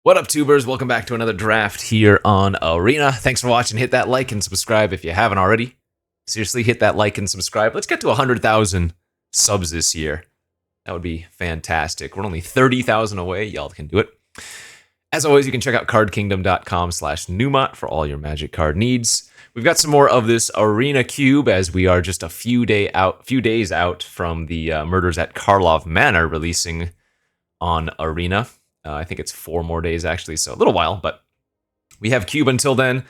What up, tubers? Welcome back to another draft here on Arena. Thanks for watching. Hit that like and subscribe if you haven't already. Seriously, hit that like and subscribe. Let's get to 100,000 subs this year. That would be fantastic. We're only 30,000 away. Y'all can do it. As always, you can check out cardkingdom.com/numot for all your Magic card needs. We've got some more of this Arena Cube as we are just a few days out from the Murders at Karlov Manor releasing on Arena. I think it's 4 more days, actually, so a little while, but we have Cube until then.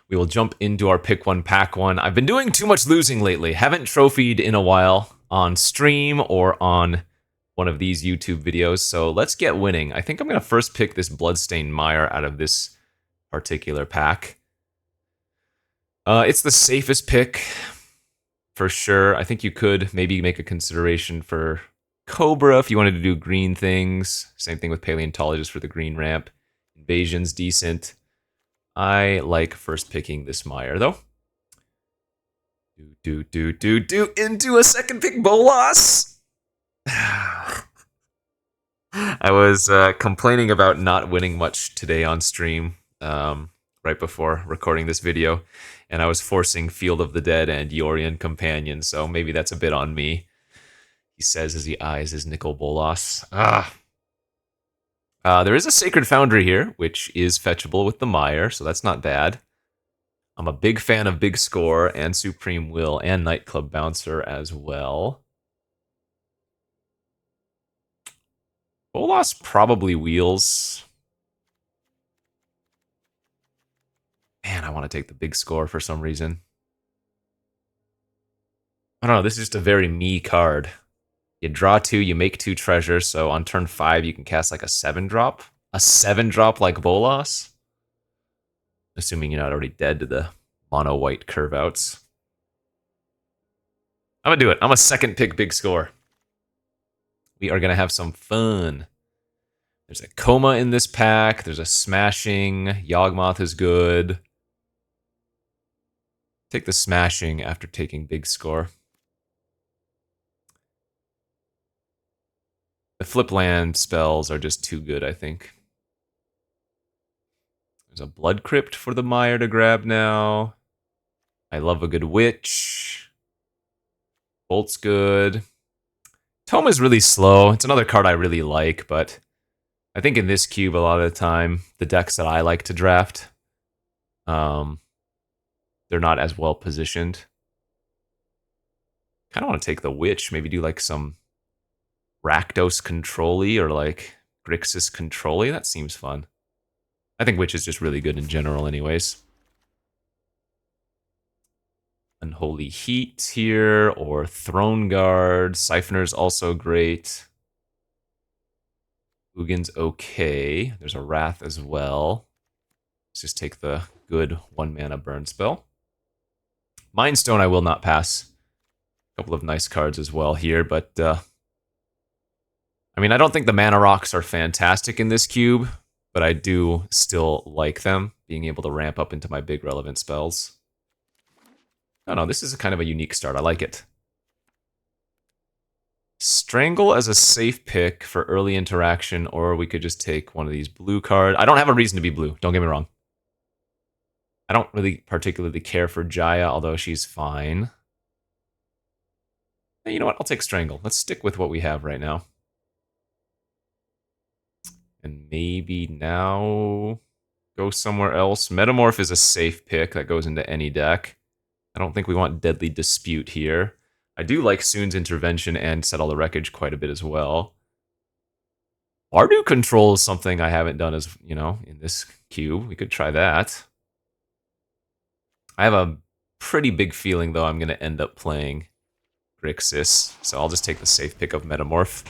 We will jump into our pick one, pack one. I've been doing too much losing lately. Haven't trophied in a while on stream or on one of these YouTube videos, so let's get winning. I think I'm going to first pick this Bloodstained Mire out of this particular pack. It's the safest pick, for sure. I think you could maybe make a consideration for Cobra if you wanted to do green things. Same thing with Paleontologist for the green ramp. Invasion's decent. I like first picking this Mire, though. Into a second pick Bolas! I was complaining about not winning much today on stream right before recording this video, and I was forcing Field of the Dead and Yorion Companion, so maybe that's a bit on me. He says as he eyes his Nicol Bolas. There is a Sacred Foundry here, which is fetchable with the Mire, so that's not bad. I'm a big fan of Big Score and Supreme Will and Nightclub Bouncer as well. Bolas probably wheels. Man, I want to take the Big Score for some reason. I don't know, this is just a very me card. You draw 2, you make 2 treasures, so on turn 5 you can cast like a 7-drop? A 7-drop like Bolas? Assuming you're not already dead to the mono-white curve-outs. I'm gonna do it. I'm a second pick Big Score. We are gonna have some fun. There's a Coma in this pack, there's a Smashing, Yawgmoth is good. Take the Smashing after taking Big Score. The flip land spells are just too good, I think. There's a Blood Crypt for the Mire to grab now. I love a good Witch. Bolt's good. Tome is really slow. It's another card I really like, but I think in this cube, a lot of the time, the decks that I like to draft, they're not as well positioned. Kind of want to take the Witch, maybe do like some Rakdos Control-y or like Grixis Control-y. That seems fun. I think Witch is just really good in general anyways. Unholy Heat here, or Throne Guard. Siphoner's also great. Ugin's okay. There's a Wrath as well. Let's just take the good 1-mana burn spell. Mind Stone I will not pass. A couple of nice cards as well here, but I mean, I don't think the mana rocks are fantastic in this cube, but I do still like them, being able to ramp up into my big relevant spells. I don't know, this is kind of a unique start. I like it. Strangle as a safe pick for early interaction, or we could just take one of these blue cards. I don't have a reason to be blue, don't get me wrong. I don't really particularly care for Jaya, although she's fine. You know what, I'll take Strangle. Let's stick with what we have right now. And maybe now go somewhere else. Metamorph is a safe pick that goes into any deck. I don't think we want Deadly Dispute here. I do like Soon's Intervention and Settle the Wreckage quite a bit as well. Bardu Control is something I haven't done as, you know, in this cube. We could try that. I have a pretty big feeling, though, I'm going to end up playing Grixis. So I'll just take the safe pick of Metamorph.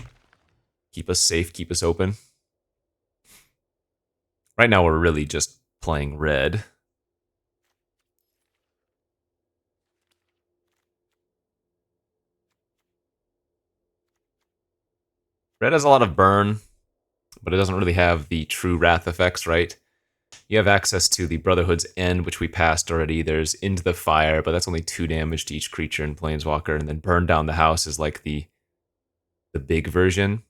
Keep us safe, keep us open. Right now we're really just playing red. Red has a lot of burn, but it doesn't really have the true wrath effects, right? You have access to the Brotherhood's End, which we passed already. There's Into the Fire, but that's only 2 damage to each creature in Planeswalker, and then Burn Down the House is like the big version.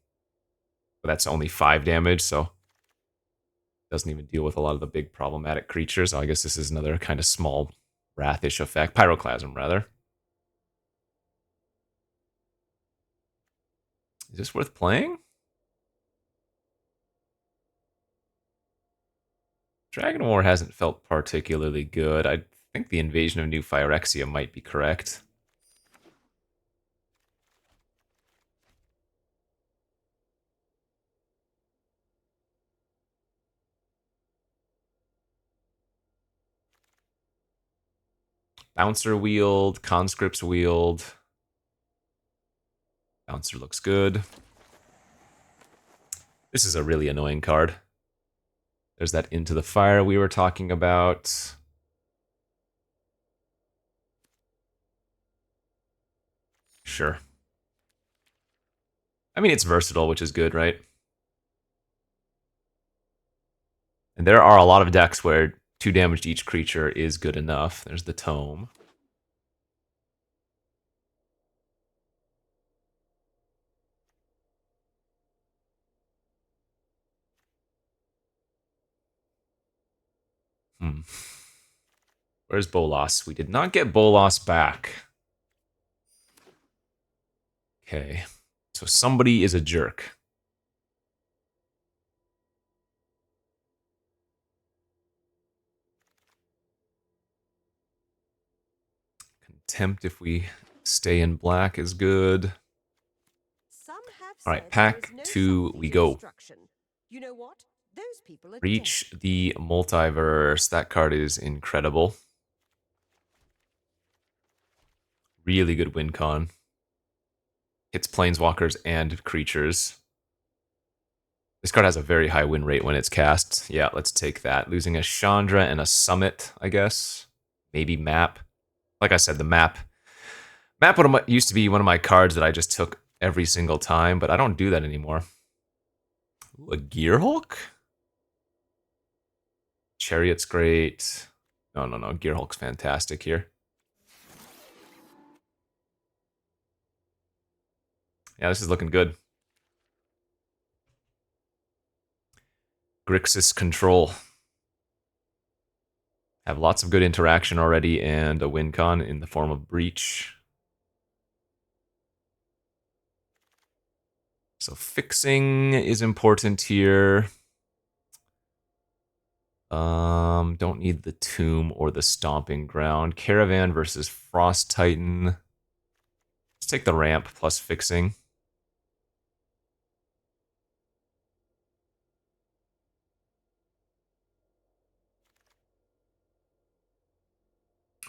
But that's only 5 damage, so Doesn't even deal with a lot of the big problematic creatures. Oh, I guess this is another kind of small wrathish effect. Pyroclasm, rather. Is this worth playing? Dragon War hasn't felt particularly good. I think the Invasion of New Phyrexia might be correct. Bouncer Wield, Conscripts Wield. Bouncer looks good. This is a really annoying card. There's that Into the Fire we were talking about. Sure. I mean, it's versatile, which is good, right? And there are a lot of decks where 2 damage to each creature is good enough. There's the Tome. Where's Bolas? We did not get Bolas back. Okay. So somebody is a jerk. Contempt if we stay in black is good. All right, pack 2, we go. You know what? Those people are Reach the Multiverse. That card is incredible. Really good win con. Hits planeswalkers and creatures. This card has a very high win rate when it's cast. Yeah, let's take that. Losing a Chandra and a Summit, I guess. Maybe Map. Like I said, the Map. Map used to be one of my cards that I just took every single time, but I don't do that anymore. Ooh, a Gearhulk? Chariot's great. No. Gearhulk's fantastic here. Yeah, this is looking good. Grixis Control. Have lots of good interaction already and a win con in the form of Breach. So fixing is important here. Don't need the Tomb or the Stomping Ground. Caravan versus Frost Titan. Let's take the ramp plus fixing.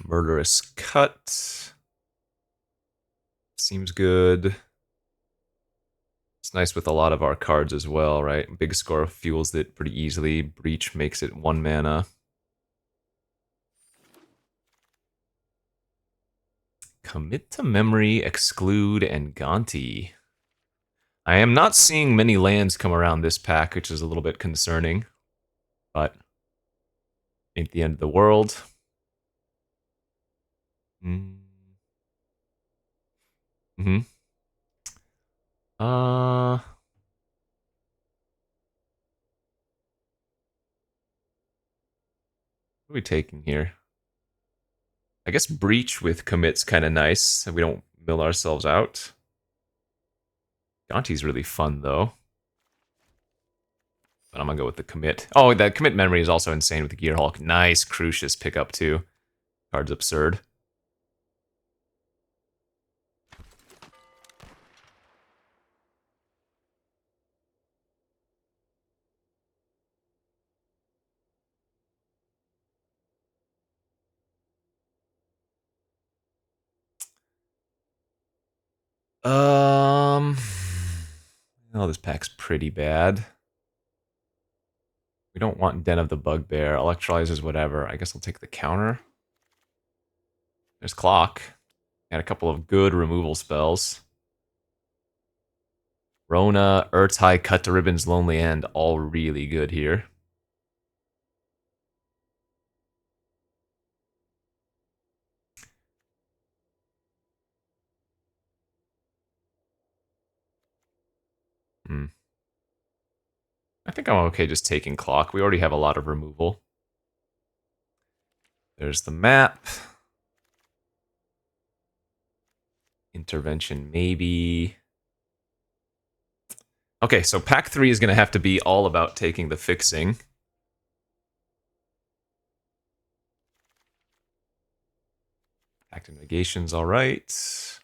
Murderous Cut. Seems good. It's nice with a lot of our cards as well, right? Big Score fuels it pretty easily. Breach makes it 1 mana. Commit to Memory, Exclude, and Gonti. I am not seeing many lands come around this pack, which is a little bit concerning. But ain't the end of the world. Mm-hmm. What are we taking here? I guess Breach with Commit's kind of nice, so we don't mill ourselves out. Gonti's really fun, though. But I'm gonna go with the Commit. Oh, that Commit Memory is also insane with the Gearhulk. Nice Crucius pickup, too. Card's absurd. Oh, this pack's pretty bad. We don't want Den of the Bugbear. Electrolyzers, whatever. I guess I'll take the counter. There's Clock. And a couple of good removal spells. Rona, Urtai, Cut to Ribbons, Lonely End, all really good here. I think I'm okay just taking clock. We already have a lot of removal. There's the map. Intervention, maybe. Okay, so pack 3 is going to have to be all about taking the fixing. Active negation's all right.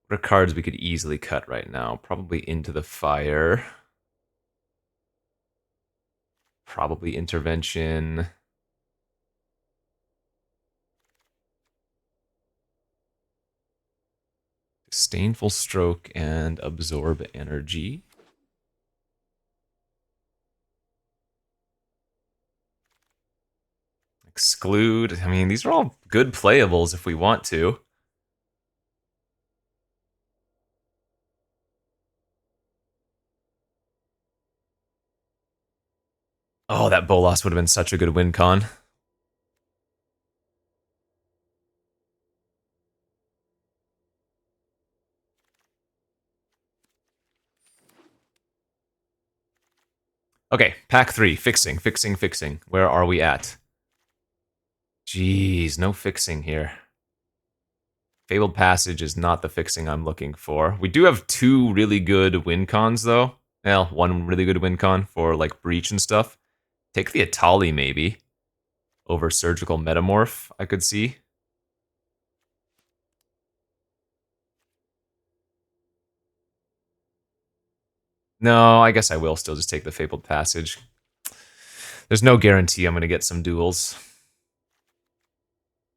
What are cards we could easily cut right now? Probably Into the Fire. Probably Intervention. Disdainful Stroke and Absorb Energy. Exclude. I mean, these are all good playables if we want to. Oh, that Bolas would have been such a good win con. Okay, pack 3. Fixing, fixing, fixing. Where are we at? Jeez, no fixing here. Fabled Passage is not the fixing I'm looking for. We do have 2 really good win cons, though. Well, 1 really good win con for, like, Breach and stuff. Take the Atali, maybe. Over Surgical Metamorph, I could see. No, I guess I will still just take the Fabled Passage. There's no guarantee I'm going to get some duels.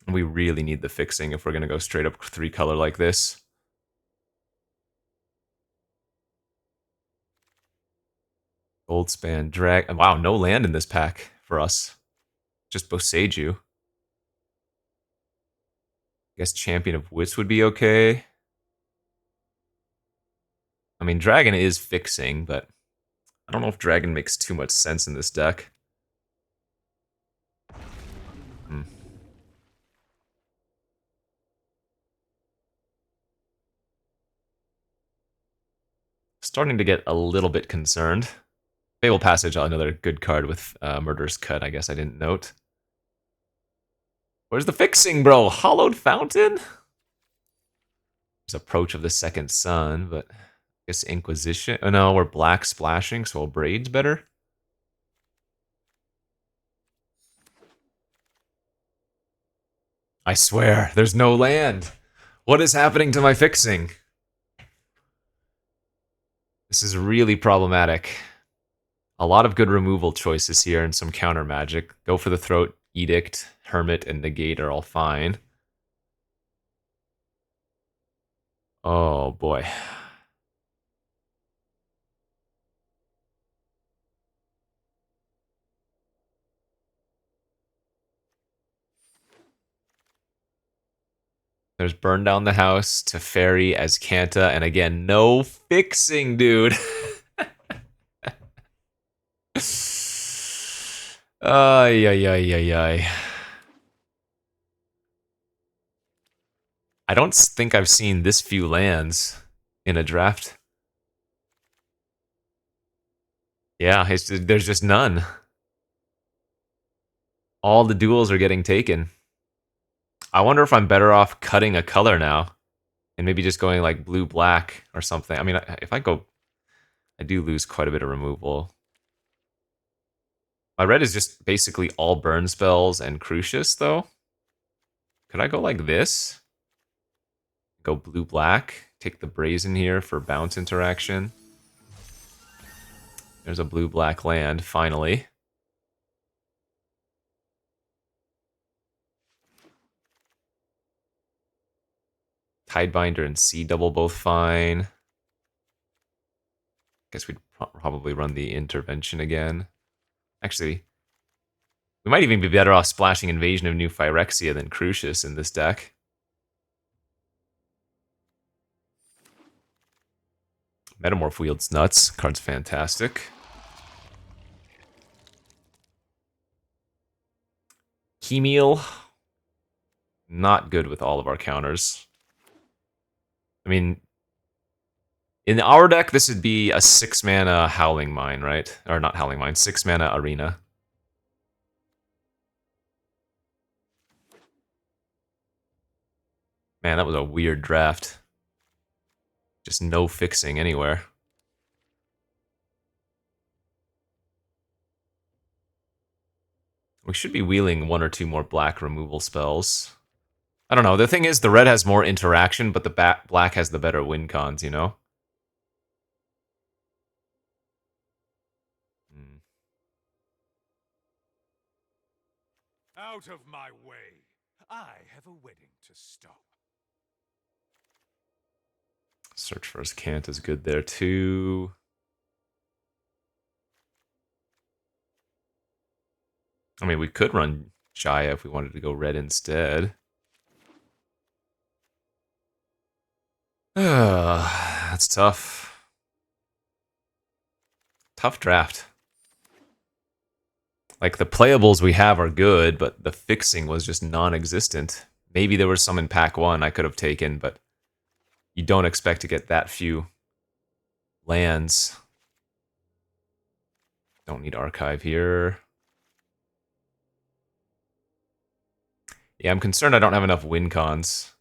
We really need the fixing if we're going to go straight up 3-color like this. Goldspan, Drag... Wow, no land in this pack for us. Just Boseiju. I guess Champion of Wits would be okay. I mean, Dragon is fixing, but I don't know if Dragon makes too much sense in this deck. Starting to get a little bit concerned. Fable Passage, another good card with Murderous Cut, I guess I didn't note. Where's the fixing, bro? Hollowed Fountain? There's Approach of the Second Sun, but I guess Inquisition. Oh no, we're black splashing, so Braid's better. I swear, there's no land. What is happening to my fixing? This is really problematic. A lot of good removal choices here and some counter magic. Go for the Throat, Edict, Hermit, and Negate are all fine. Oh boy. There's Burn Down the House, Teferi as Kanta, and again, no fixing, dude. Ay, ay, ay, ay, ay. I don't think I've seen this few lands in a draft. Yeah, there's just none. All the duels are getting taken. I wonder if I'm better off cutting a color now and maybe just going like blue-black or something. I mean, if I go... I do lose quite a bit of removal. My red is just basically all burn spells and Crucius, though. Could I go like this? Go blue-black. Take the Brazen here for bounce interaction. There's a blue-black land, finally. Tidebinder and Sea Double both fine. Guess we'd probably run the Intervention again. Actually, We might even be better off splashing Invasion of New Phyrexia than Crucius in this deck. Metamorph Wield's nuts. Card's fantastic. Keymeal. Not good with all of our counters. I mean, in our deck, this would be a 6-mana Howling Mine, right? Or not Howling Mine, 6-mana Arena. Man, that was a weird draft. Just no fixing anywhere. We should be wheeling 1 or 2 more black removal spells. I don't know. The thing is, the red has more interaction, but the black has the better win cons, you know? Out of my way. I have a wedding to stop. Search for his Cant is good there, too. I mean, we could run Jaya if we wanted to go red instead. That's tough. Tough draft. Like, the playables we have are good, but the fixing was just non-existent. Maybe there was some in pack 1 I could have taken, but you don't expect to get that few lands. Don't need Archive here. Yeah, I'm concerned I don't have enough win cons.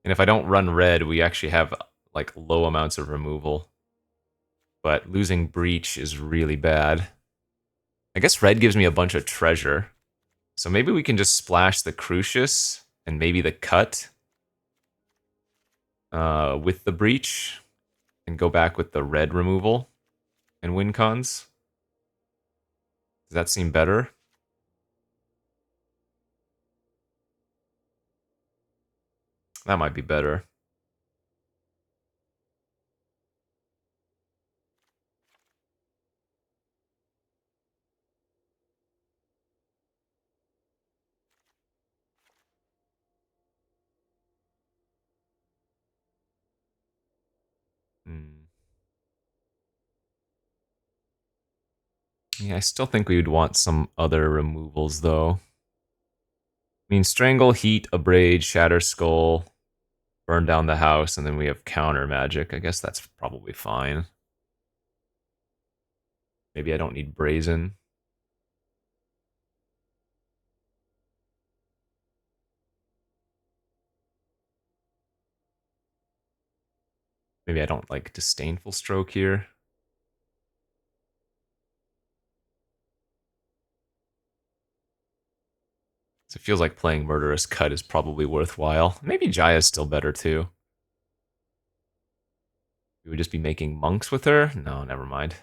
And if I don't run red, we actually have, like, low amounts of removal. But losing Breach is really bad. I guess red gives me a bunch of treasure. So maybe we can just splash the Crucius and maybe the Cut with the Breach and go back with the red removal and win cons. Does that seem better? That might be better. Yeah, I still think we would want some other removals, though. I mean, Strangle, Heat, Abrade, Shatter Skull, Burn Down the House, and then we have Counter Magic. I guess that's probably fine. Maybe I don't need Brazen. Maybe I don't like Disdainful Stroke here. So it feels like playing Murderous Cut is probably worthwhile. Maybe Jaya's still better too. We would just be making monks with her? No, never mind.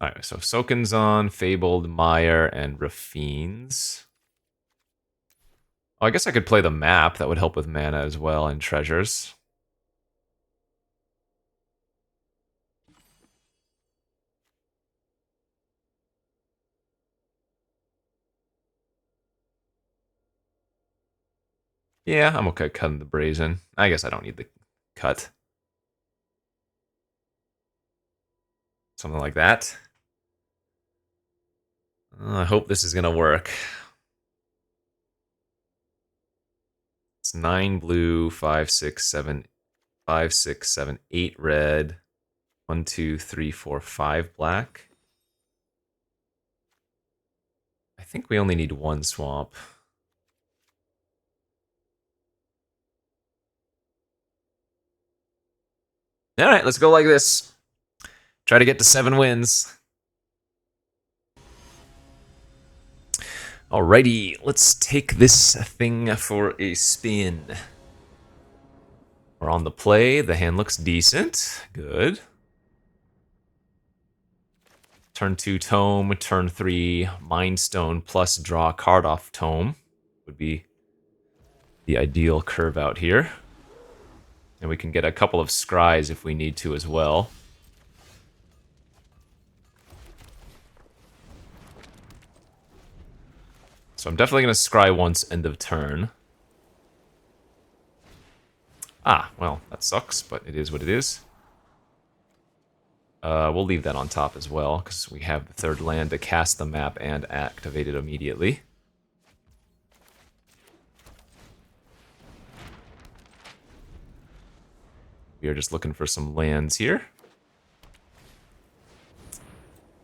Alright, so Soken's on, Fabled, Mire, and Rafines. Oh, I guess I could play the map. That would help with mana as well and treasures. Yeah, I'm okay cutting the Brazen. I guess I don't need the cut. Something like that. I hope this is going to work. It's 9 blue, 5, 6, 7, 5, 6, 7, 8 red, 1, 2, 3, 4, 5 black. I think we only need 1 swamp. Alright, let's go like this. Try to get to 7 wins. Alrighty, let's take this thing for a spin. We're on the play. The hand looks decent. Good. Turn 2 Tome, turn 3 Mind Stone plus draw a card off Tome would be the ideal curve out here. And we can get a couple of scries if we need to as well. So I'm definitely going to scry once end of turn. Ah, well, that sucks, but it is what it is. We'll leave that on top as well, because we have the third land to cast the map and activate it immediately. We are just looking for some lands here.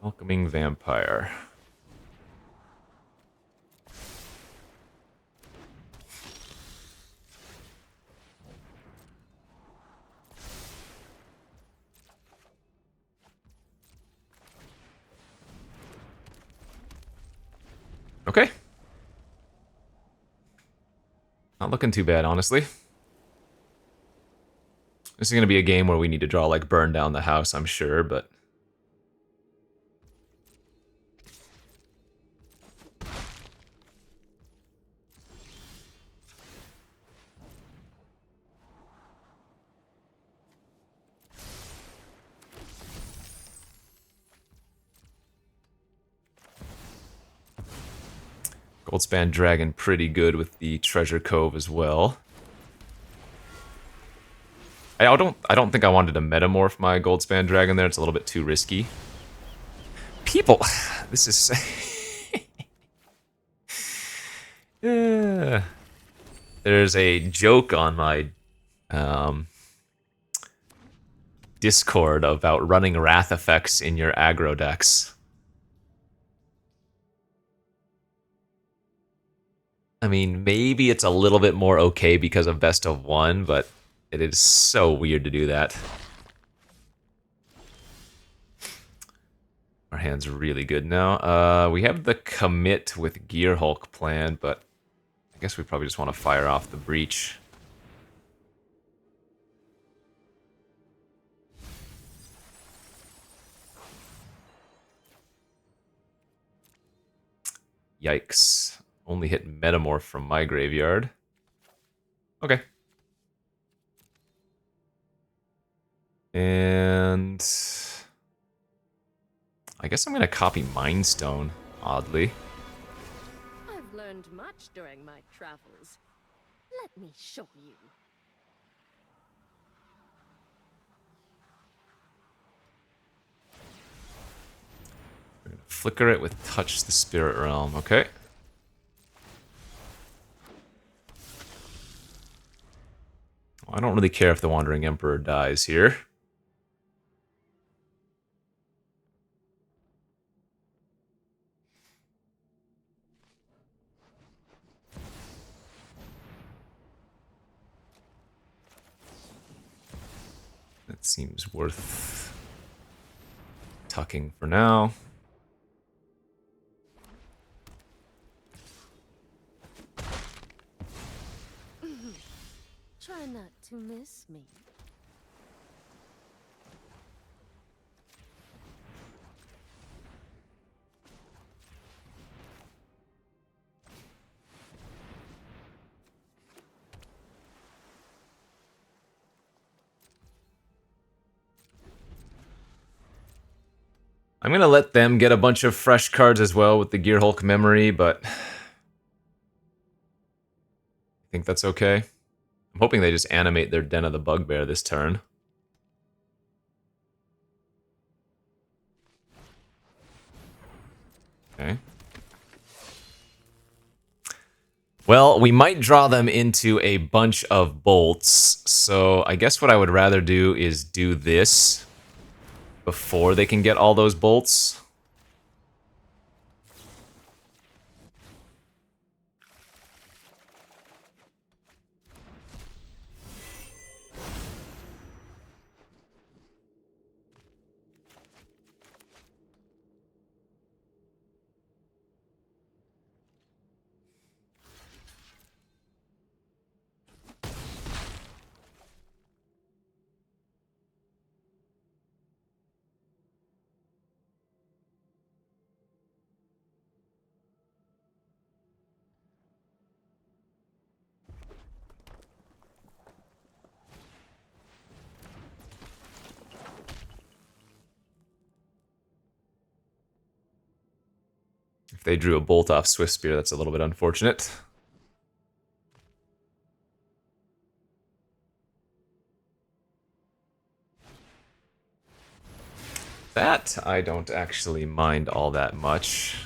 Welcoming Vampire. Okay. Not looking too bad, honestly. This is going to be a game where we need to draw, like, burn down the house, I'm sure, but... Goldspan Dragon pretty good with the Treasure Cove as well. I don't think I wanted to metamorph my Goldspan Dragon there. It's a little bit too risky. People, this is... Yeah. There's a joke on my Discord about running Wrath effects in your aggro decks. I mean, maybe it's a little bit more okay because of best of one, but it is so weird to do that. Our hand's really good now. We have the commit with Gear Hulk plan, but I guess we probably just want to fire off the Breach. Yikes. Only hit Metamorph from my graveyard. Okay. And... I guess I'm going to copy Mind Stone, oddly. I've learned much during my travels. Let me show you. We're going to flicker it with Touch the Spirit Realm, okay. I don't really care if the Wandering Emperor dies here. That seems worth tucking for now. Try not to miss me. I'm going to let them get a bunch of fresh cards as well with the Gear Hulk memory, but I think that's okay. I'm hoping they just animate their Den of the Bugbear this turn. Okay. Well, we might draw them into a bunch of bolts, so I guess what I would rather do is do this before they can get all those bolts. If they drew a bolt off Swift Spear, that's a little bit unfortunate. That I don't actually mind all that much.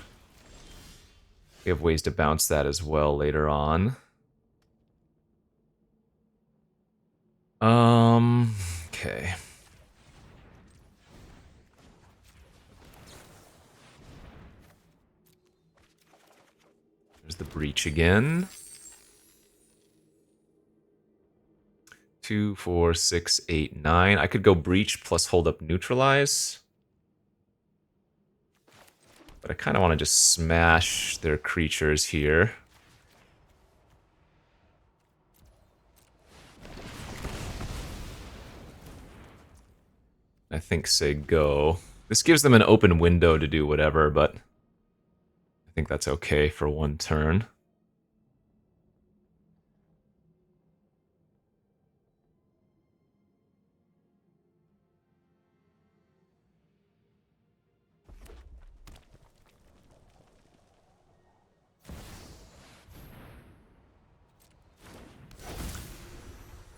We have ways to bounce that as well later on. Okay. There's the breach again. 2, 4, 6, 8, 9. I could go breach plus hold up neutralize. But I kind of want to just smash their creatures here. I think say go. This gives them an open window to do whatever, but I think that's okay for one turn.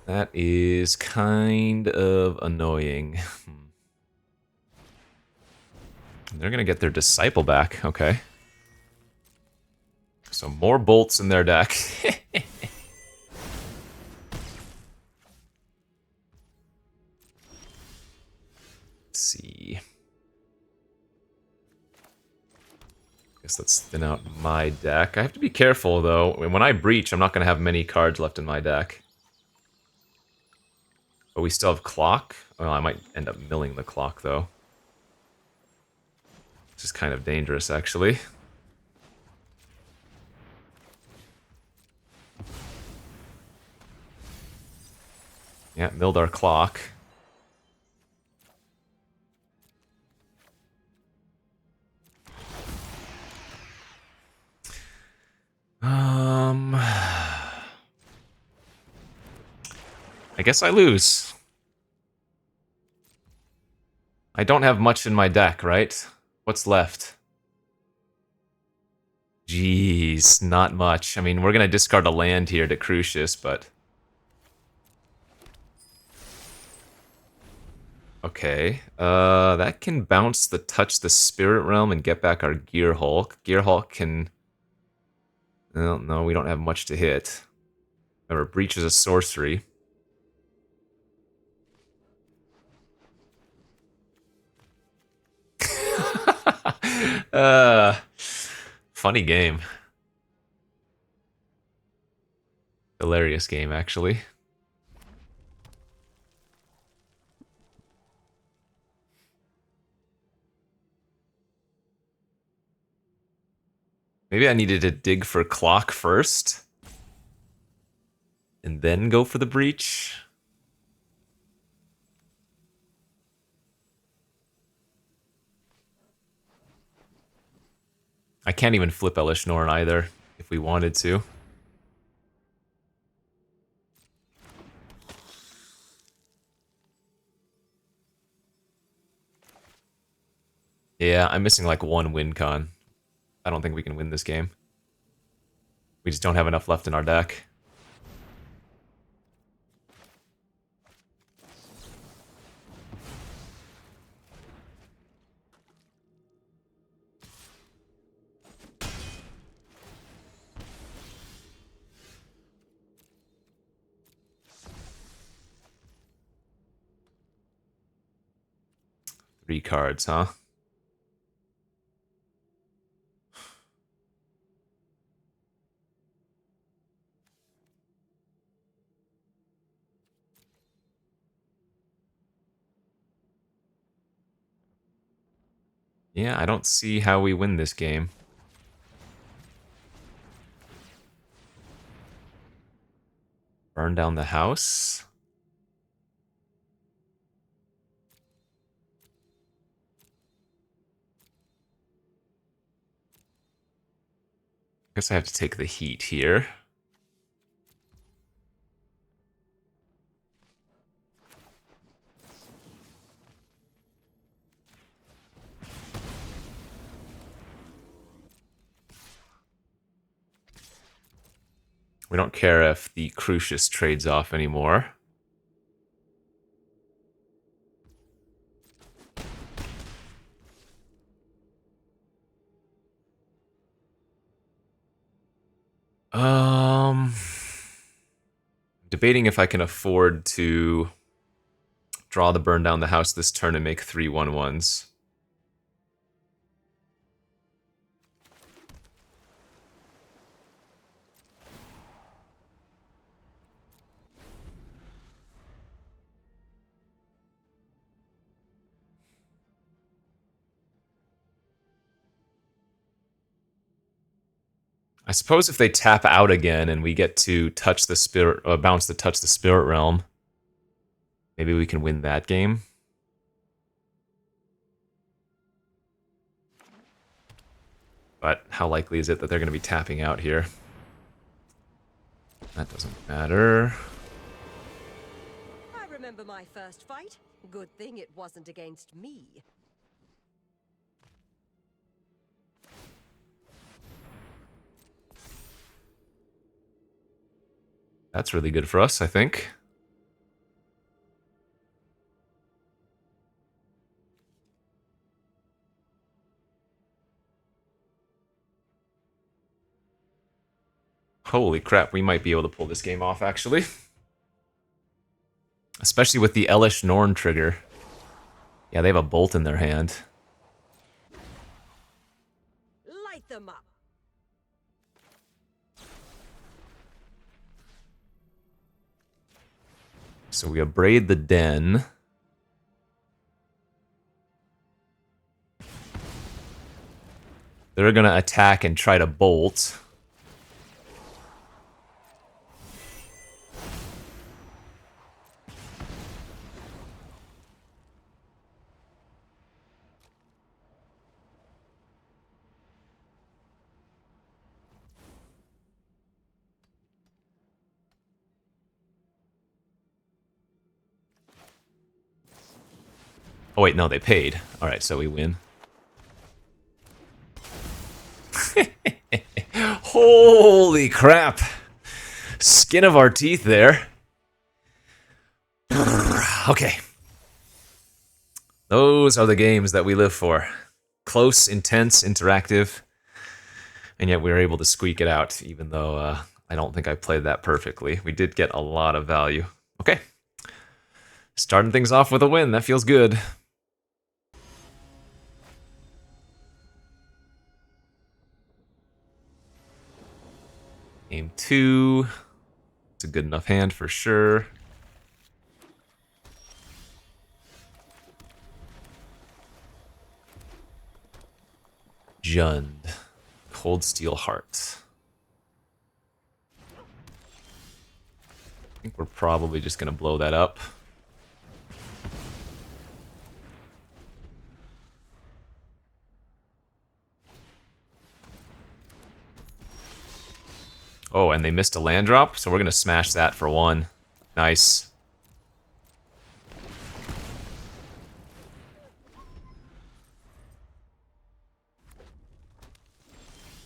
That is kind of annoying. They're gonna get their Disciple back, okay. So more bolts in their deck. Let's see. Guess let's thin out my deck. I have to be careful though. When I breach, I'm not gonna have many cards left in my deck. But we still have clock. Well, I might end up milling the clock though. Which is kind of dangerous actually. Yeah, milled our clock. I guess I lose. I don't have much in my deck, right? What's left? Jeez, not much. I mean, we're gonna discard a land here to Crucius, but... Okay, that can bounce the Touch the Spirit Realm and get back our Gear Hulk. Gear Hulk can... Well, no, we don't have much to hit. Remember, Breach is a sorcery. Funny game. Hilarious game, actually. Maybe I needed to dig for clock first. And then go for the breach. I can't even flip Elish Norn either, if we wanted to. Yeah, I'm missing like one win con. I don't think we can win this game. We just don't have enough left in our deck. Three cards, huh? Yeah, I don't see how we win this game. Burn down the house. Guess I have to take the heat here. We don't care if the Crucius trades off anymore. Debating if I can afford to draw the burn down the house this turn and make 3 1/1s. I suppose if they tap out again and we get to touch the spirit, bounce to touch the spirit realm, maybe we can win that game. But how likely is it that they're going to be tapping out here? That doesn't matter. I remember my first fight. Good thing it wasn't against me. That's really good for us, I think. Holy crap, we might be able to pull this game off, actually. Especially with the Elish Norn trigger. Yeah, they have a bolt in their hand. Light them up. So we abrade the den. They're gonna attack and try to bolt. Oh wait, no, they paid. Alright, so we win. Holy crap! Skin of our teeth there. Okay. Those are the games that we live for. Close, intense, interactive. And yet we were able to squeak it out, even though I don't think I played that perfectly. We did get a lot of value. Okay. Starting things off with a win. That feels good. Game 2. It's a good enough hand for sure. Jund. Cold Steel Heart. I think we're probably just going to blow that up. Oh, and they missed a land drop, so we're going to smash that for 1. Nice.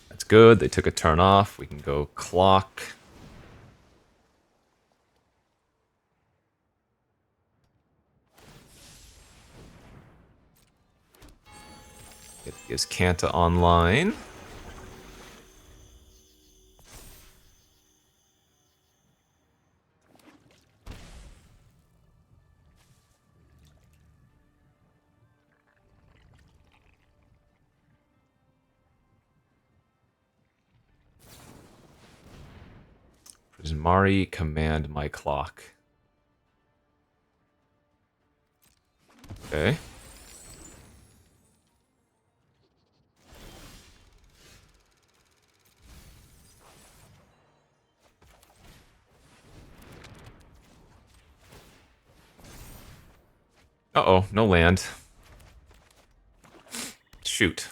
That's good. They took a turn off. We can go clock. Get his Kanta online. Prismari, command my clock. Okay. Uh-oh, no land. Shoot.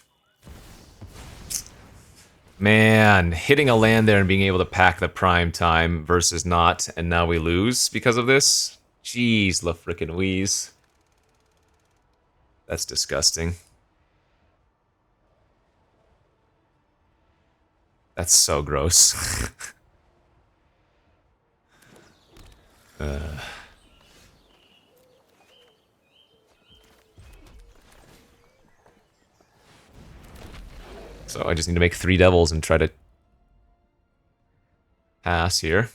Man, hitting a land there and being able to pack the prime time versus not, and now we lose because of this? Jeez, la frickin' wheeze. That's disgusting. That's so gross. So I just need to make 3 devils and try to pass here.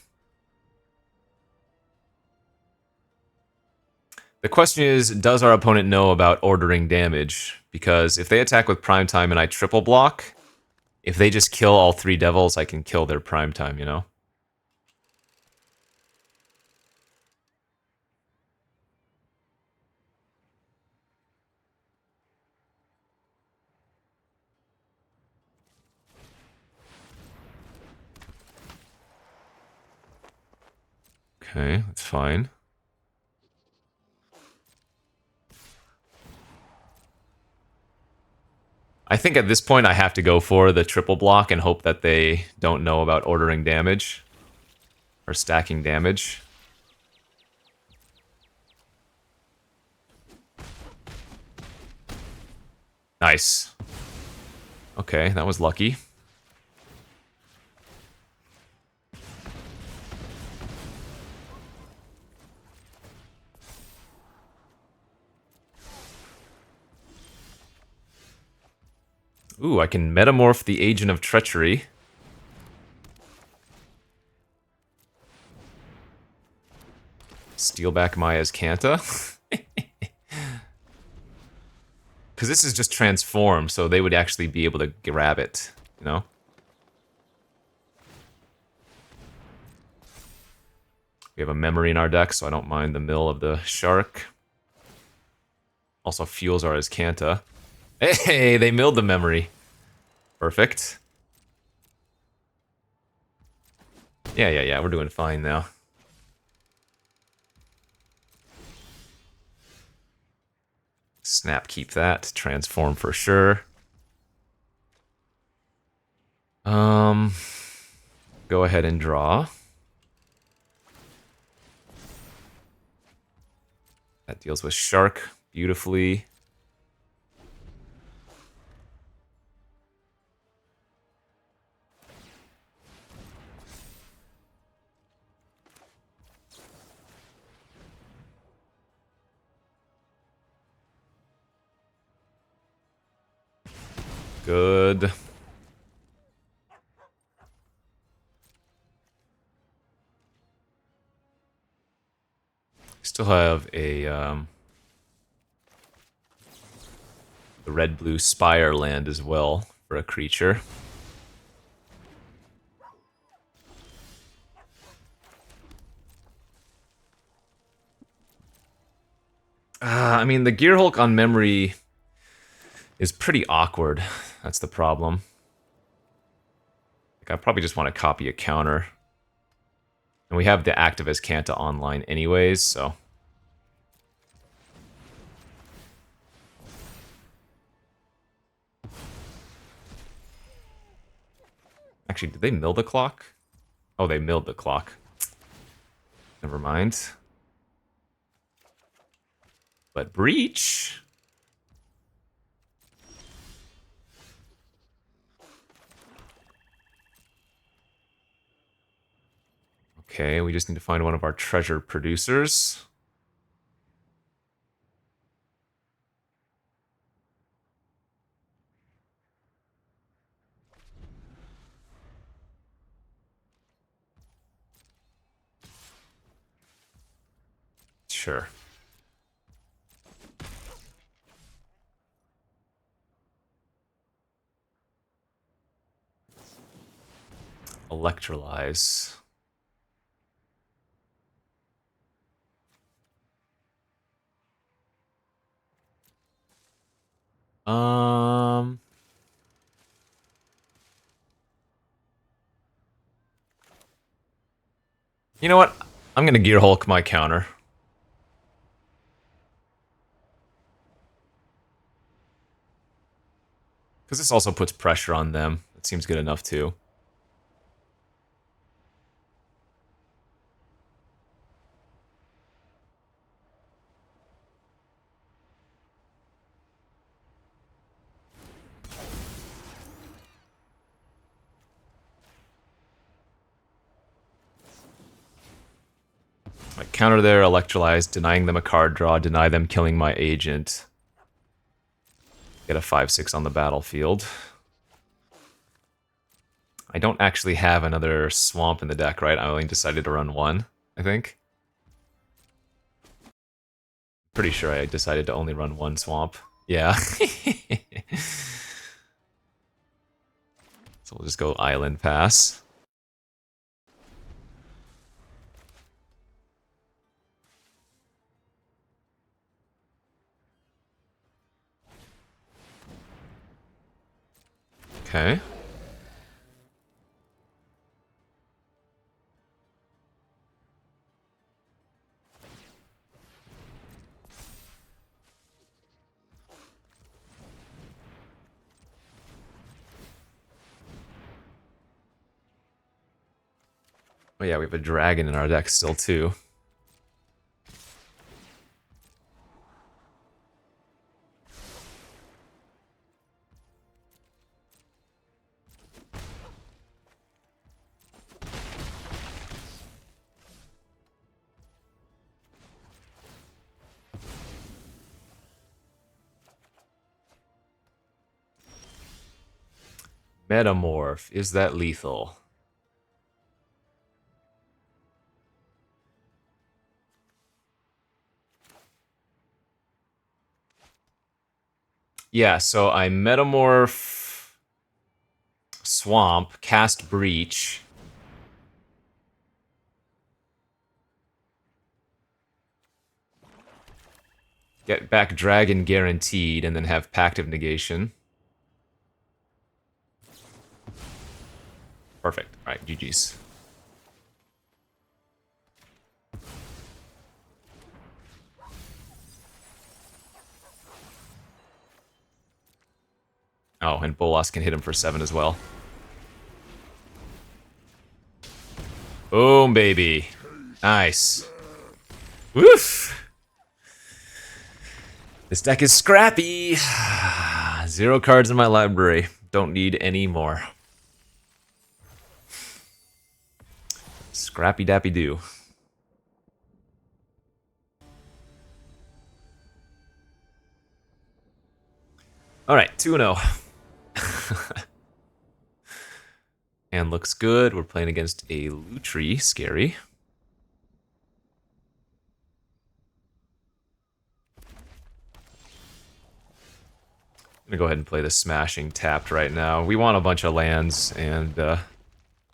The question is, does our opponent know about ordering damage? Because if they attack with prime time and I triple block, if they just kill all 3 devils, I can kill their prime time, you know? Okay, that's fine. I think at this point I have to go for the triple block and hope that they don't know about ordering damage. Or stacking damage. Nice. Okay, that was lucky. Ooh, I can metamorph the Agent of Treachery. Steal back Maya's Kanta. Because this is just transform, so they would actually be able to grab it, you know? We have a memory in our deck, so I don't mind the mill of the shark. Also fuels our Azcanta. Hey, they milled the memory. Perfect. Yeah, we're doing fine now. Snap, keep that. Transform for sure. Go ahead and draw. That deals with shark beautifully. Good. Still have a the red-blue spire land as well for a creature. I mean, the Gearhulk on memory is pretty awkward. That's the problem. Like, I probably just want to copy a counter. And we have the active Azcanta online anyways, so... Actually, did they mill the clock? Oh, they milled the clock. Never mind. But breach... Okay, we just need to find one of our treasure producers. Sure. Electrolyze. You know what? I'm gonna Gear Hulk my counter. Because this also puts pressure on them. It seems good enough too. My counter their Electrolyze, denying them a card draw, deny them killing my agent. Get a 5/6 on the battlefield. I don't actually have another swamp in the deck, right? I only decided to run one, I think. Pretty sure I decided to only run one swamp. Yeah. So we'll just go Island Pass. Okay. Oh yeah, we have a dragon in our deck still too. Metamorph. Is that lethal? Yeah, so I Metamorph Swamp, cast Breach. Get back Dragon guaranteed, and then have Pact of Negation. Perfect. Alright, GG's. Oh, and Bolas can hit him for 7 as well. Boom, baby. Nice. Woof! This deck is scrappy. 0 cards in my library. Don't need any more. Scrappy dappy do. Alright, 2-0. And looks good. We're playing against a Lutri. Scary. I'm gonna go ahead and play the Smashing tapped right now. We want a bunch of lands, and I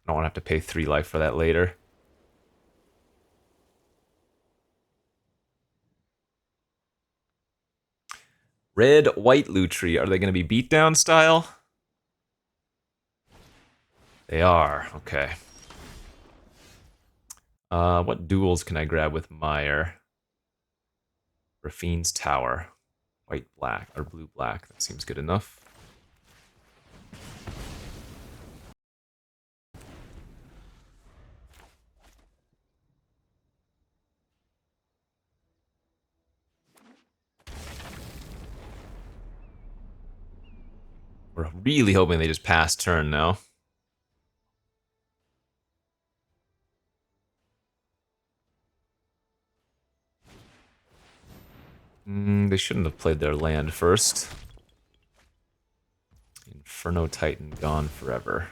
don't want to have to pay 3 life for that later. Red, white Lutri. Are they going to be beatdown style? They are. Okay. What duels can I grab with Meyer? Raffine's Tower. White, black, or blue, black. That seems good enough. We're really hoping they just pass turn now. They shouldn't have played their land first. Inferno Titan gone forever.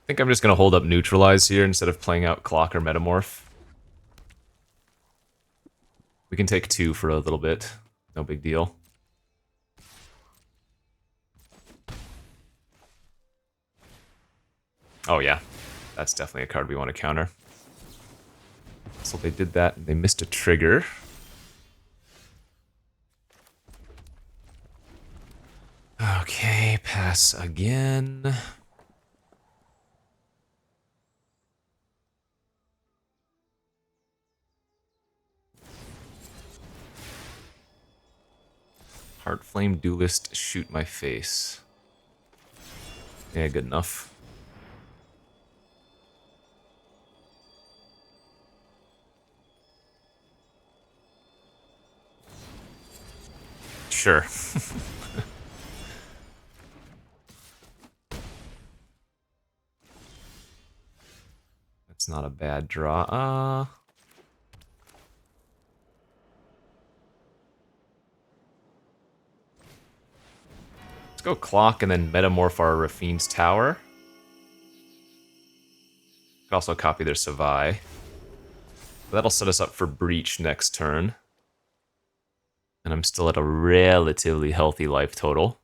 I think I'm just going to hold up Neutralize here instead of playing out Clock or Metamorph. We can take 2 for a little bit. No big deal. Oh yeah, that's definitely a card we want to counter. So they did that, and they missed a trigger. Okay, pass again. Heartflame Duelist, shoot my face. Yeah, good enough. Sure. It's not a bad draw. Let's go Clock and then Metamorph our Rafine's Tower. Could also copy their Savai. That'll set us up for Breach next turn. And I'm still at a relatively healthy life total.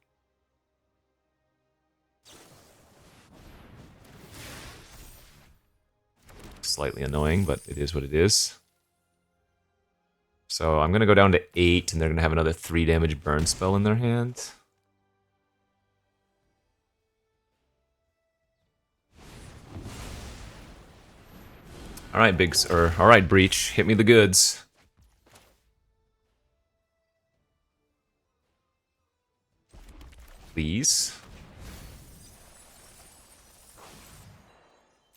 Slightly annoying, but it is what it is. So I'm going to go down to 8, and they're going to have another 3 damage burn spell in their hand. Alright, alright, Breach, hit me the goods. Please.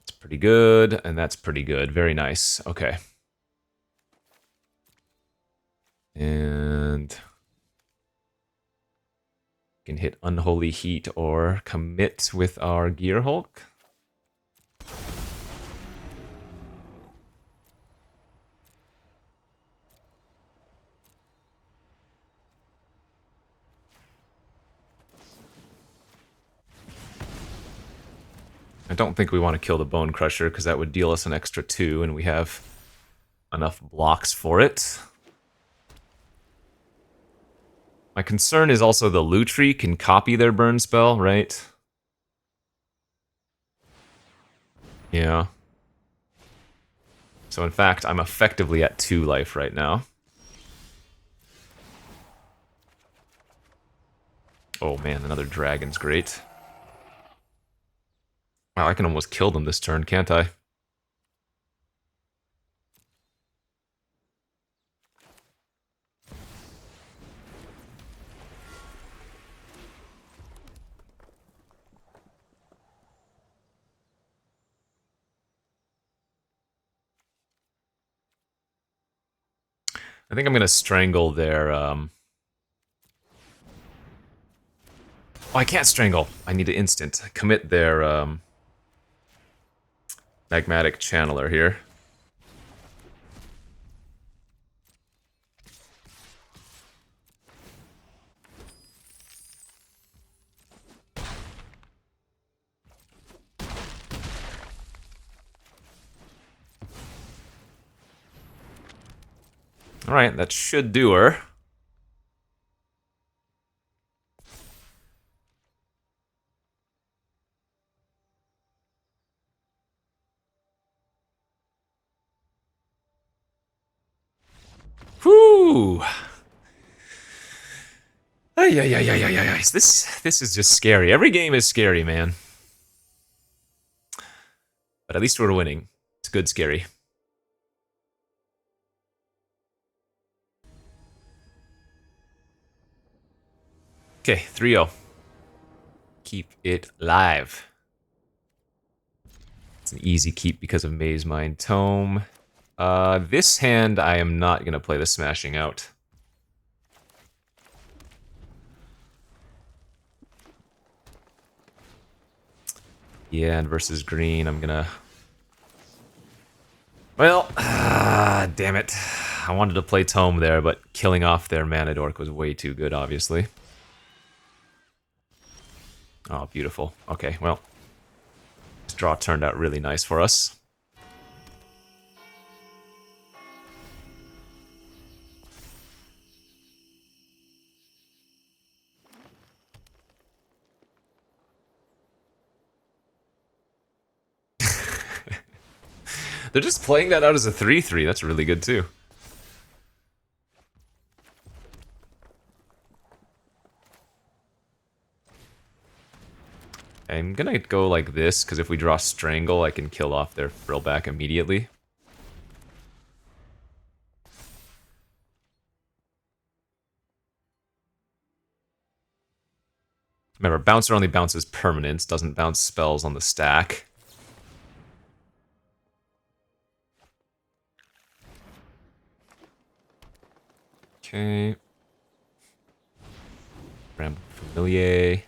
That's pretty good, and that's pretty good. Very nice. Okay. And can hit Unholy Heat or commit with our Gear Hulk. I don't think we want to kill the Bone Crusher because that would deal us an extra 2, and we have enough blocks for it. My concern is also the Lutri can copy their burn spell, right? Yeah. So in fact, I'm effectively at 2 life right now. Oh man, another dragon's great. Wow, I can almost kill them this turn, can't I? I think I'm gonna strangle their, Oh, I can't strangle. I need to instant. Commit their, Magmatic Channeler here. Alright, that should do her. Whew! Ay, ay, ay, ay, ay, ay. This is just scary. Every game is scary, man. But at least we're winning. It's good scary. Okay, 3-0. Keep it live. It's an easy keep because of Maze Mind Tome. This hand, I am not going to play the Smashing Out. Yeah, and versus green, I'm gonna... Well, damn it. I wanted to play Tome there, but killing off their Mana Dork was way too good, obviously. Oh, beautiful. Okay, well. This draw turned out really nice for us. They're just playing that out as a 3-3. That's really good, too. I'm gonna go like this, because if we draw Strangle, I can kill off their Frillback immediately. Remember, Bouncer only bounces permanents, doesn't bounce spells on the stack. Okay. Bramble Familiar.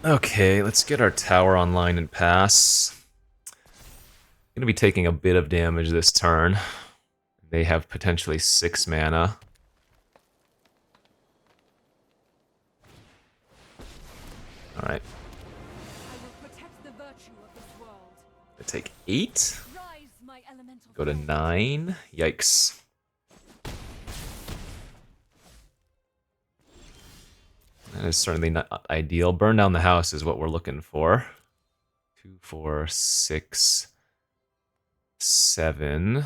Okay, let's get our tower online and pass. Gonna be taking a bit of damage this turn. They have potentially 6 mana. Alright. I take 8. Go to 9. Yikes. That is certainly not ideal. Burn down the house is what we're looking for. 2, 4, 6, 7.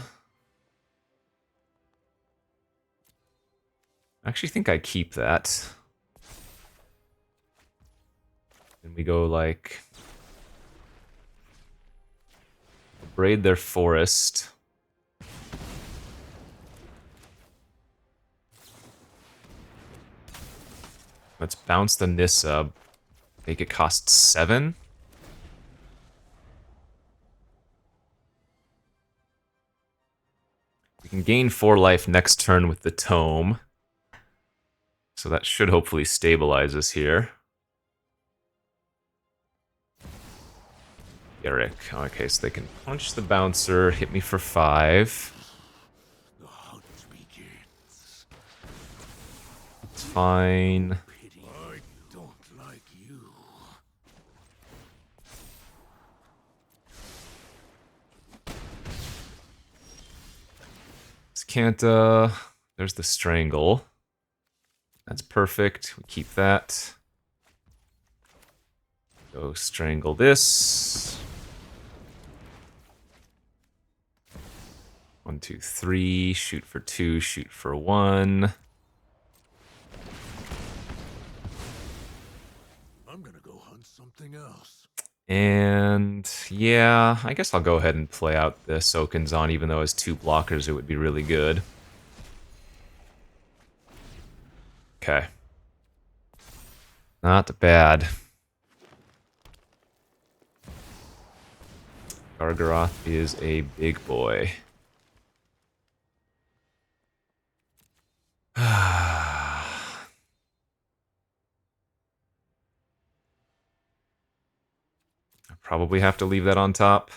I actually think I keep that. And we go like... Braid their forest. Let's bounce the Nissa. Make it cost 7. We can gain 4 life next turn with the Tome. So that should hopefully stabilize us here. Eric. Okay, so they can punch the bouncer, hit me for 5. The hunt begins. It's fine. I don't like you. This can't, there's the strangle. That's perfect. We keep that. Go strangle this. 1, 2, 3. Shoot for 2. Shoot for 1. I'm gonna go hunt something else. And yeah, I guess I'll go ahead and play out the Sokinzon, even though as 2 blockers it would be really good. Okay. Not bad. Gargaroth is a big boy. I probably have to leave that on top.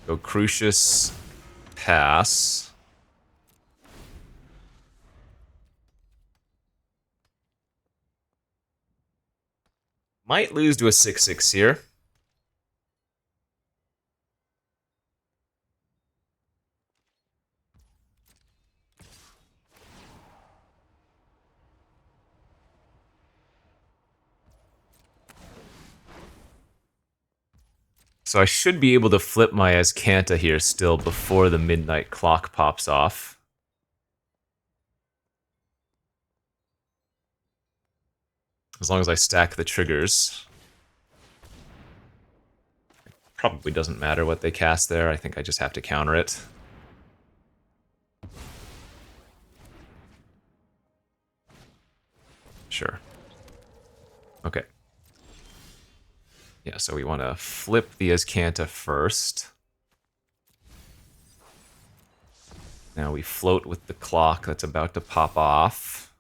Go Crucius, pass. Might lose to a 6/6 here. So I should be able to flip my Azcanta here still before the midnight clock pops off. As long as I stack the triggers. Probably doesn't matter what they cast there. I think I just have to counter it. Sure. Okay. Yeah, so we want to flip the Azcanta first. Now we float with the clock that's about to pop off.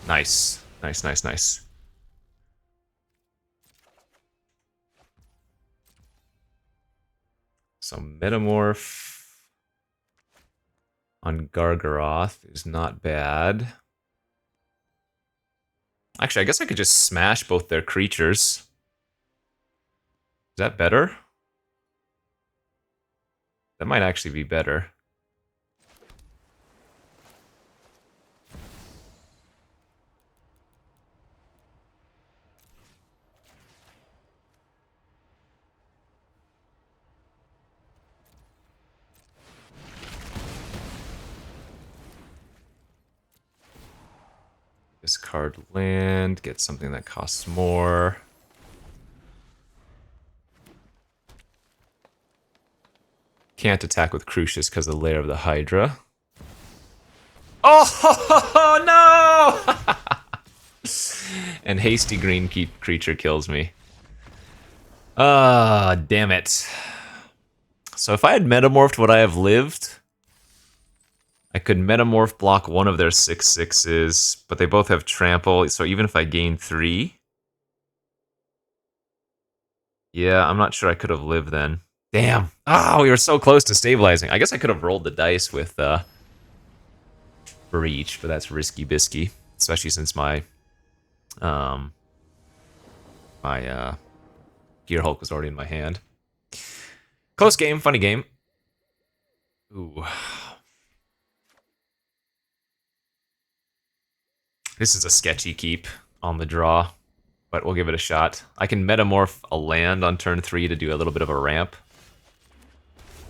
Nice. Nice, nice, nice. So Metamorph on Gargaroth is not bad. Actually, I guess I could just smash both their creatures. Is that better? That might actually be better. Discard land, get something that costs more. Can't attack with Crucius because of the Lair of the Hydra. Oh no! And hasty green creature kills me. Ah, damn it. So if I had metamorphed, would I have lived? I could metamorph block one of their 6/6s, but they both have trample, so even if I gain 3... Yeah, I'm not sure I could have lived then. Damn. Oh, we were so close to stabilizing. I guess I could have rolled the dice with Breach, but that's risky bisky, especially since my Gear Hulk was already in my hand. Close game, funny game. Ooh. This is a sketchy keep on the draw, but we'll give it a shot. I can metamorph a land on turn 3 to do a little bit of a ramp.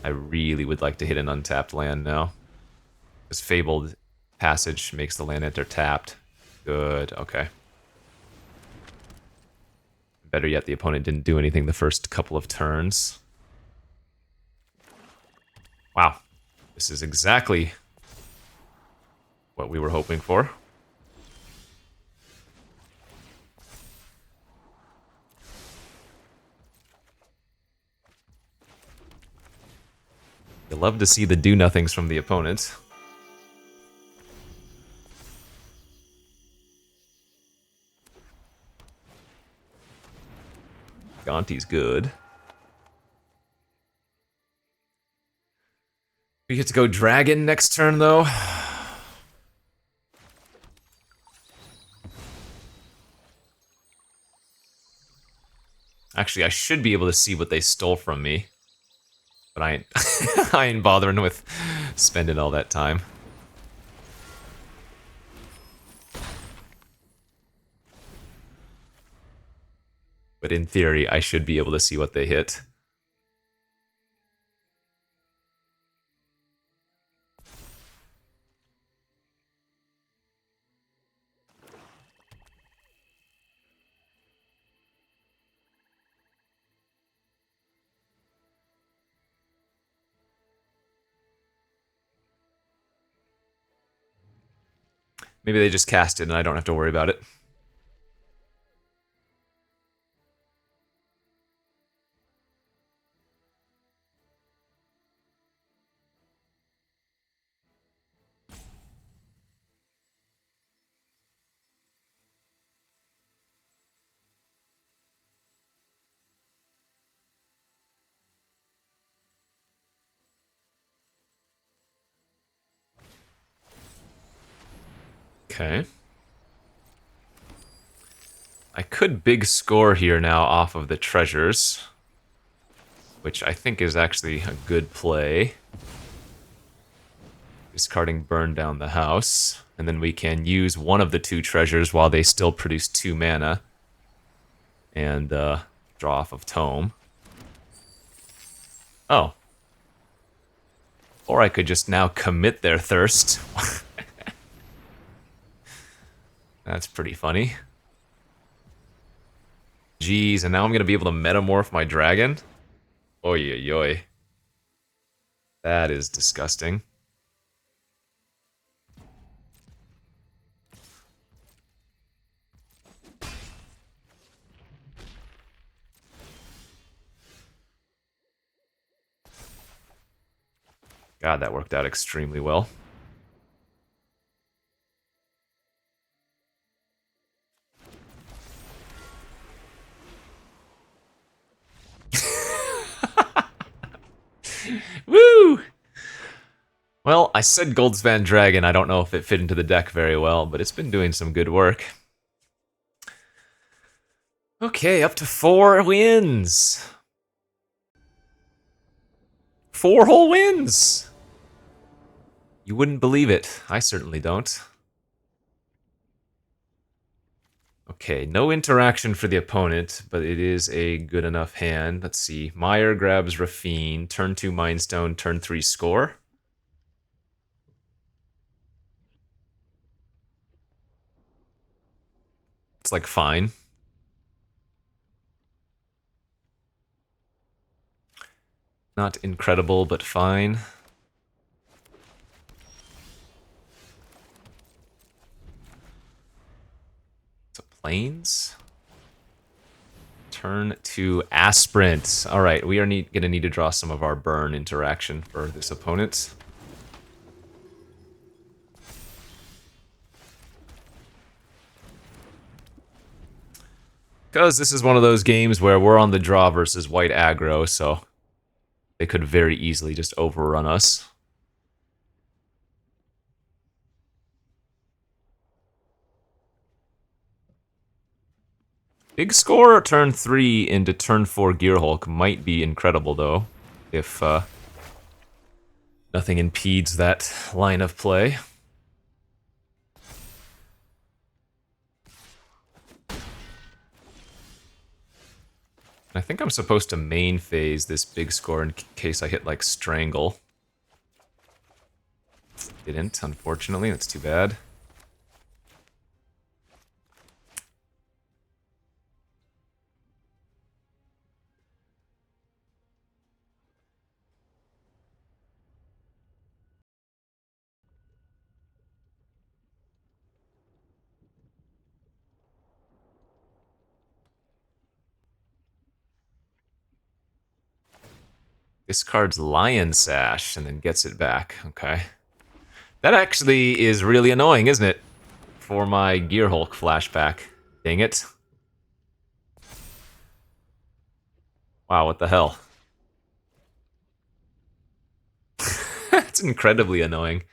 I really would like to hit an untapped land now. This Fabled Passage makes the land enter tapped. Good, okay. Better yet, the opponent didn't do anything the first couple of turns. Wow. This is exactly what we were hoping for. You love to see the do-nothings from the opponent. Gonti's good. We get to go dragon next turn, though. Actually, I should be able to see what they stole from me. But I ain't, I ain't bothering with spending all that time. But in theory, I should be able to see what they hit. Maybe they just cast it and I don't have to worry about it. Okay. I could big score here now off of the treasures, which I think is actually a good play. Discarding Burn Down the House, and then we can use one of the 2 treasures while they still produce 2 mana, and draw off of Tome. Oh. Or I could just now commit their thirst. That's pretty funny. Jeez, and now I'm gonna be able to metamorph my dragon? Oy oy oy. That is disgusting. God, that worked out extremely well. Woo! Well, I said Goldspan Dragon. I don't know if it fit into the deck very well, but it's been doing some good work. Okay, up to 4 wins. 4 whole wins! You wouldn't believe it. I certainly don't. Okay, no interaction for the opponent, but it is a good enough hand. Let's see. Meyer grabs Raffine, turn 2 Mind Stone, turn 3 score. It's like fine. Not incredible, but fine. So Plains. Turn to Aspirant. Alright, we are gonna need to draw some of our burn interaction for this opponent. Because this is one of those games where we're on the draw versus white aggro, so they could very easily just overrun us. Big score turn 3 into turn 4 Gearhulk might be incredible, though, if nothing impedes that line of play. I think I'm supposed to main phase this big score in case I hit, like, Strangle. Didn't, unfortunately. That's too bad. Discards Lion Sash and then gets it back. Okay. That actually is really annoying, isn't it? For my Gearhulk flashback. Dang it. Wow, what the hell? That's incredibly annoying.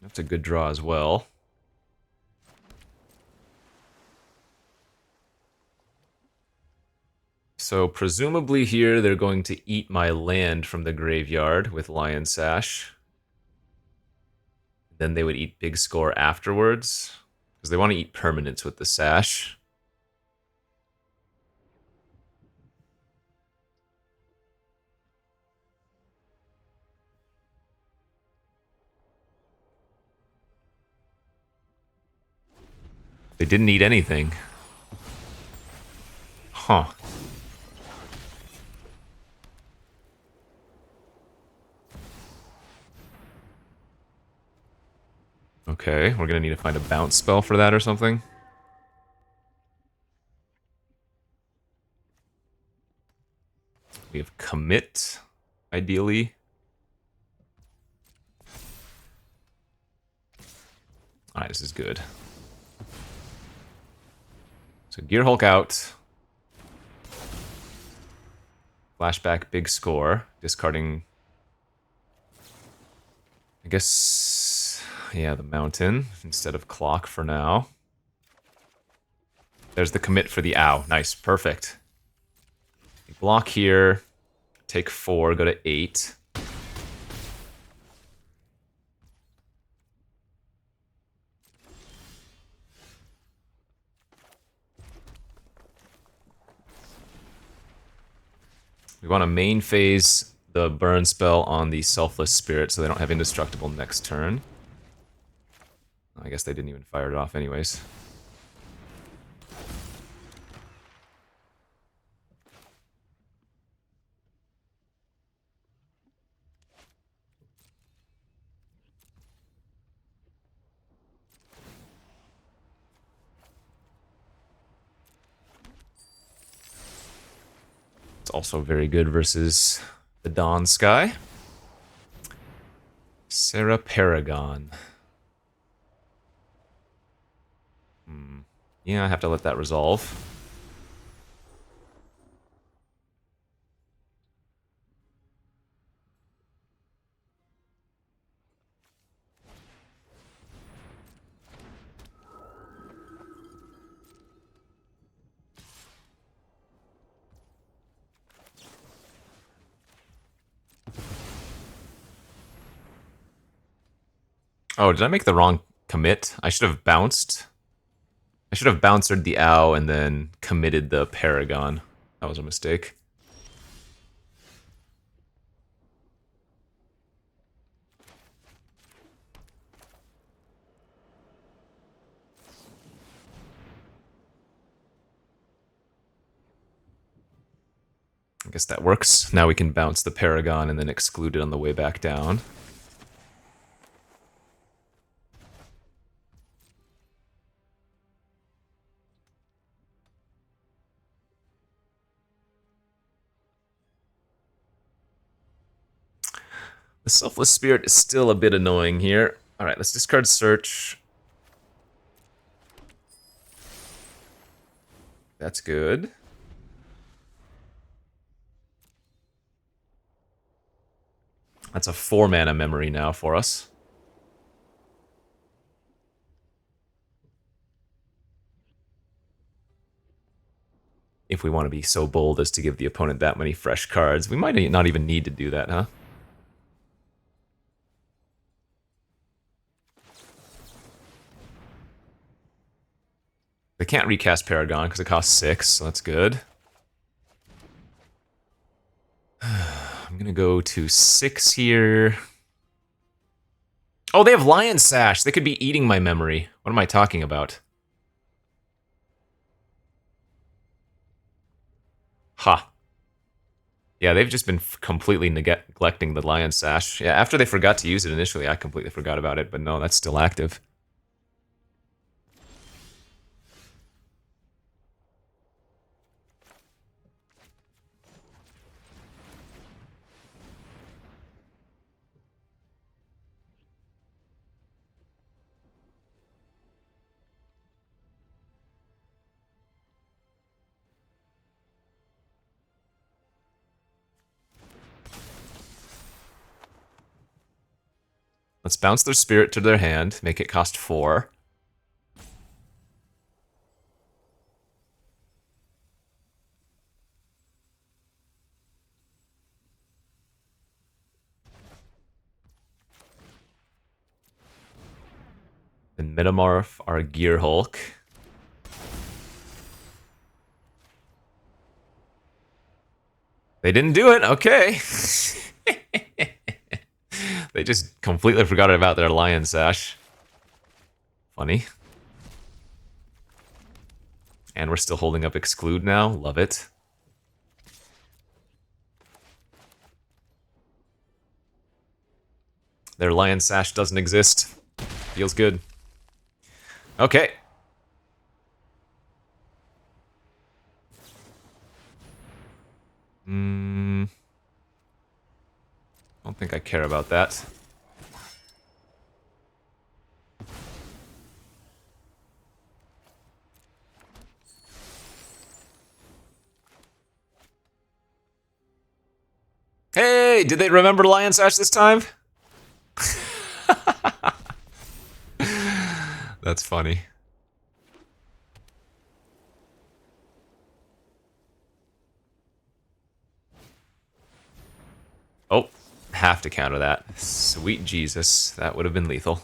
That's a good draw as well. So presumably here they're going to eat my land from the graveyard with Lion Sash. Then they would eat big score afterwards. Because they want to eat permanents with the Sash. They didn't eat anything. Huh. Okay, we're gonna need to find a bounce spell for that or something. We have commit, ideally. Alright, this is good. So Gearhulk out. Flashback, big score. Discarding, I guess, yeah, the mountain instead of clock for now. There's the commit for the ow. Nice, perfect. Block here. Take 4, go to 8. We want to main phase the burn spell on the Selfless Spirit so they don't have indestructible next turn. I guess they didn't even fire it off anyways. It's also very good versus the Dawn Sky. Sarah Paragon. Yeah, I have to let that resolve. Oh, did I make the wrong commit? I should have bounced. I should have bounced the owl and then committed the Paragon. That was a mistake. guess that works. Now we can bounce the Paragon and then exclude it on the way back down. The Selfless Spirit is still a bit annoying here. Alright, let's discard Search. That's good. That's a 4-mana memory now for us. If we want to be so bold as to give the opponent that many fresh cards. We might not even need to do that, huh? They can't recast Paragon because it costs 6, so that's good. I'm gonna go to 6 here. Oh, they have Lion Sash. They could be eating my memory. What am I talking about? Ha. Yeah, they've just been completely neglecting the Lion Sash. Yeah, after they forgot to use it initially, I completely forgot about it, but no, that's still active. Let's bounce their spirit to their hand, make it cost 4. Then Metamorph our Gear Hulk. They didn't do it, okay. They just completely forgot about their Lion Sash. Funny. And we're still holding up Exclude now. Love it. Their Lion Sash doesn't exist. Feels good. Okay. Don't think I care about that. Hey, did they remember Lion Sash this time? That's funny. Oh, have to counter that. Sweet Jesus, that would have been lethal.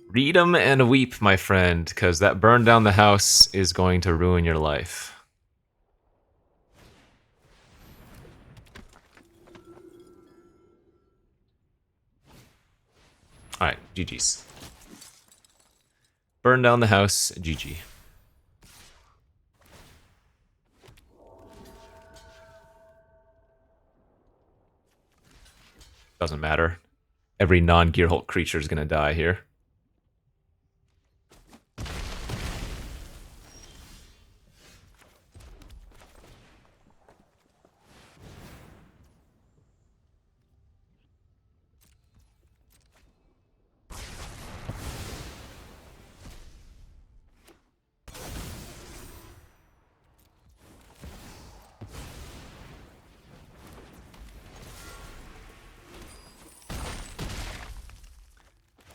Read 'em and weep, my friend, because that burn down the house is going to ruin your life. Alright, GG's. Burn down the house, GG. Doesn't matter. Every non-Gearhulk creature is gonna die here.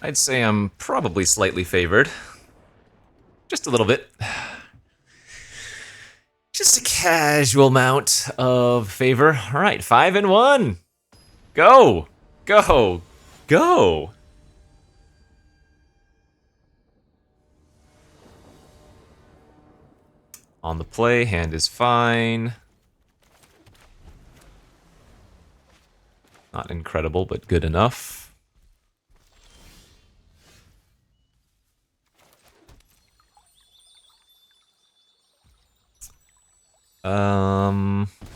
I'd say I'm probably slightly favored. Just a little bit. Just a casual amount of favor. Alright, 5-1. Go! Go! Go! On the play, hand is fine. Not incredible, but good enough.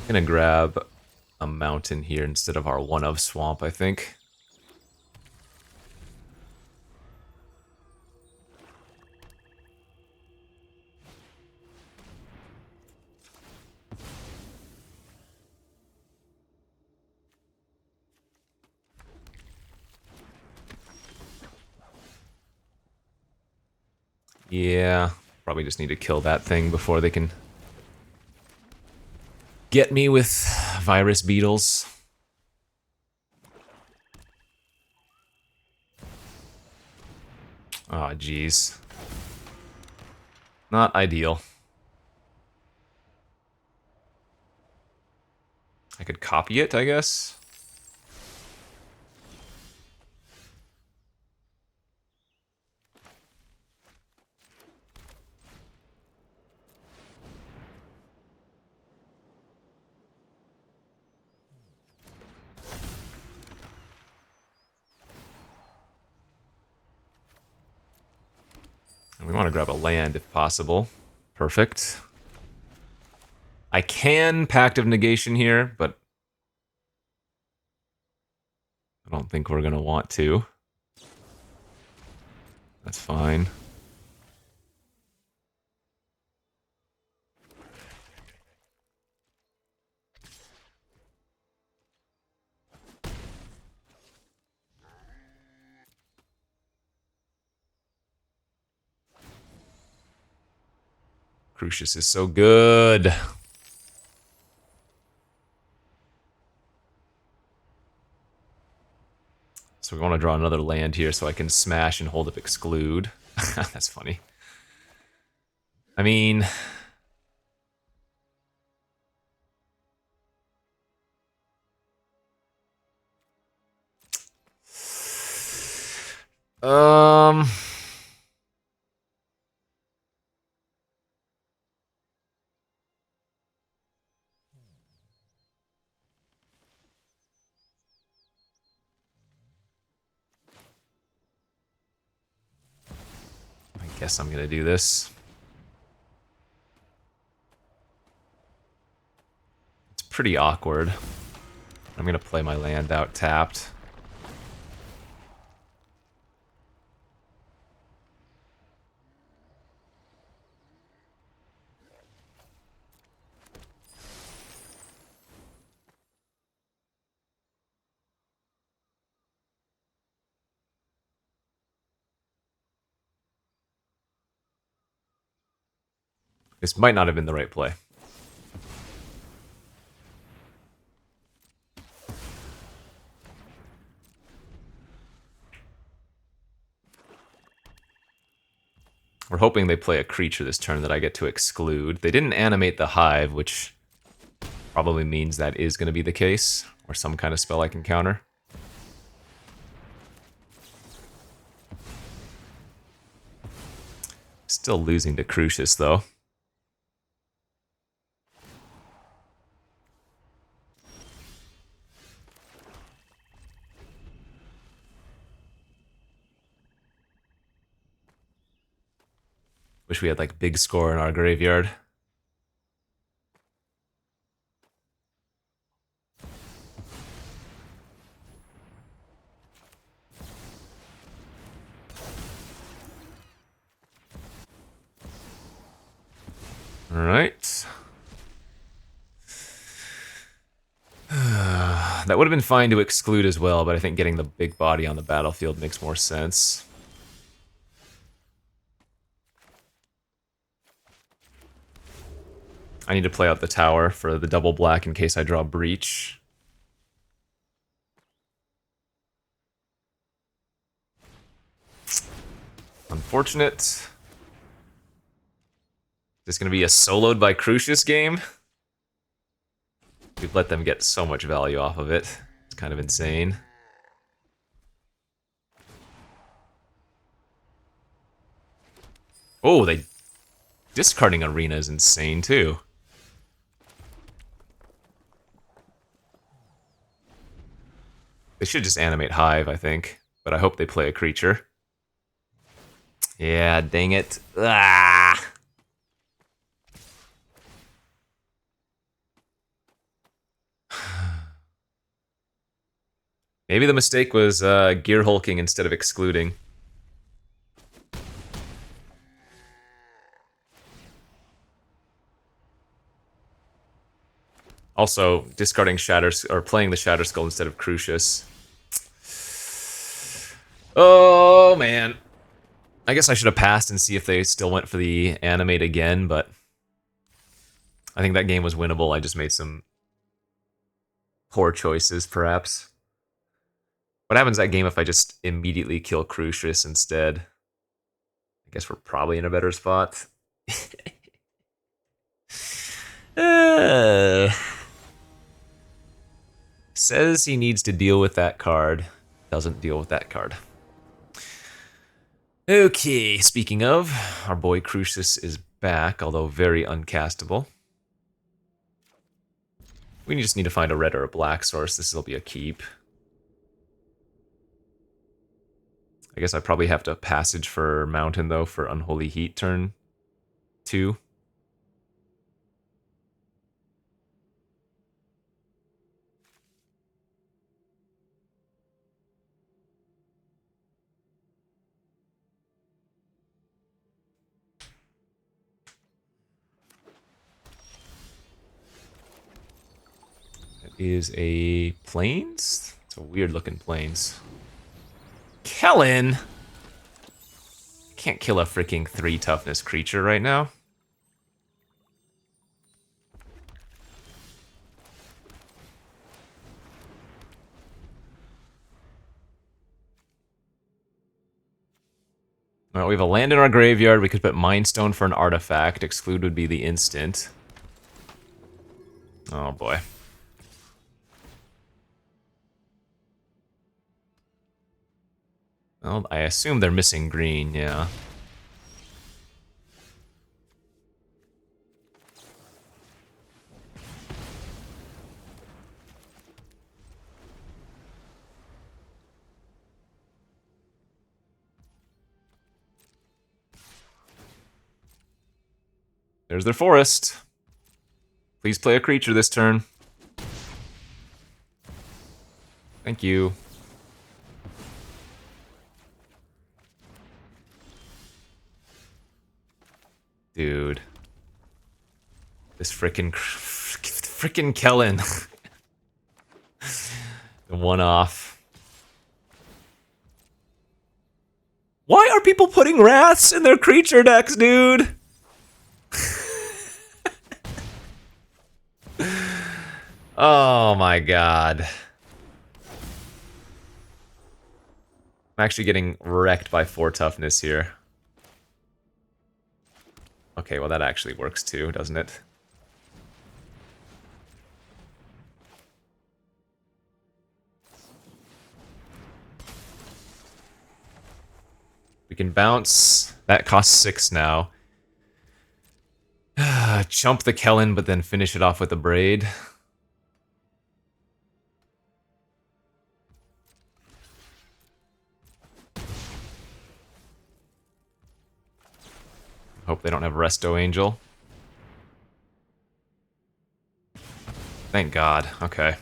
Gonna grab a mountain here instead of our one of swamp, I think. Yeah, probably just need to kill that thing before they can get me with virus beetles. Oh, jeez. Not ideal. I could copy it, I guess. And we want to grab a land if possible. Perfect. I can Pact of Negation here, but I don't think we're going to want to. That's fine. Crucius is so good. So we want to draw another land here so I can smash and hold up exclude. That's funny. I mean... Um... I guess I'm gonna do this. It's pretty awkward. I'm gonna play my land out tapped. This might not have been the right play. We're hoping they play a creature this turn that I get to exclude. They didn't animate the hive, which probably means that is going to be the case, or some kind of spell I can counter. Still losing to Crucius, though. Wish we had, like, big score in our graveyard. Alright. That would have been fine to exclude as well, but I think getting the big body on the battlefield makes more sense. I need to play out the tower for the double black in case I draw Breach. Unfortunate. Is this going to be a soloed by Crucius game? We've let them get so much value off of it. It's kind of insane. Oh, they Discarding Arena is insane, too. They should just animate Hive, I think. But I hope they play a creature. Yeah, dang it. Ah! Maybe the mistake was gear hulking instead of excluding. Also, discarding or playing the Shatter Skull instead of Crucius. Oh, man. I guess I should have passed and see if they still went for the animate again, but I think that game was winnable. I just made some poor choices, perhaps. What happens that game if I just immediately kill Crucius instead? I guess we're probably in a better spot. Says he needs to deal with that card. Doesn't deal with that card. Okay, speaking of, our boy Crucius is back, although very uncastable. We just need to find a red or a black source. This will be a keep. I guess I probably have to passage for Mountain, though, for Unholy Heat turn 2. Is a Plains? It's a weird looking Plains. Kellen! Can't kill a freaking 3 toughness creature right now. Alright, we have a land in our graveyard. We could put Mind Stone for an artifact. Exclude would be the instant. Oh boy. Well, I assume they're missing green, yeah. There's their forest. Please play a creature this turn. Thank you. Dude. This frickin' Kellen. The one off. Why are people putting Wraths in their creature decks, dude? Oh my god. I'm actually getting wrecked by 4 toughness here. Okay, well that actually works too, doesn't it? We can bounce. That costs 6 now. Chump the Kellen, but then finish it off with a Braid. Hope they don't have Resto Angel. Thank God. Okay.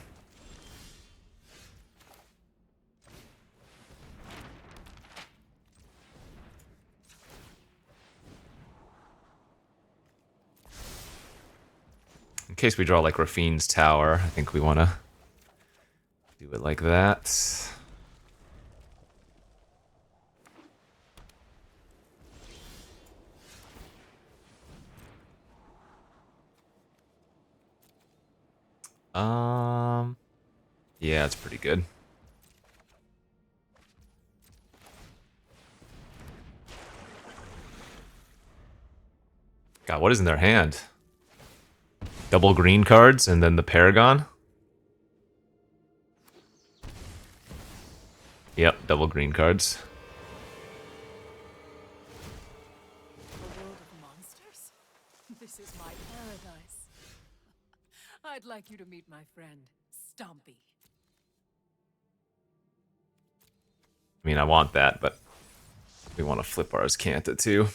In case we draw like Rafine's Tower, I think we want to do it like that. Yeah, it's pretty good. God, what is in their hand? Double green cards and then the Paragon? Yep, double green cards. A world of monsters? This is my paradise. I'd like you to meet my friend, Stompy. I mean, I want that, but we want to flip ours Canta too.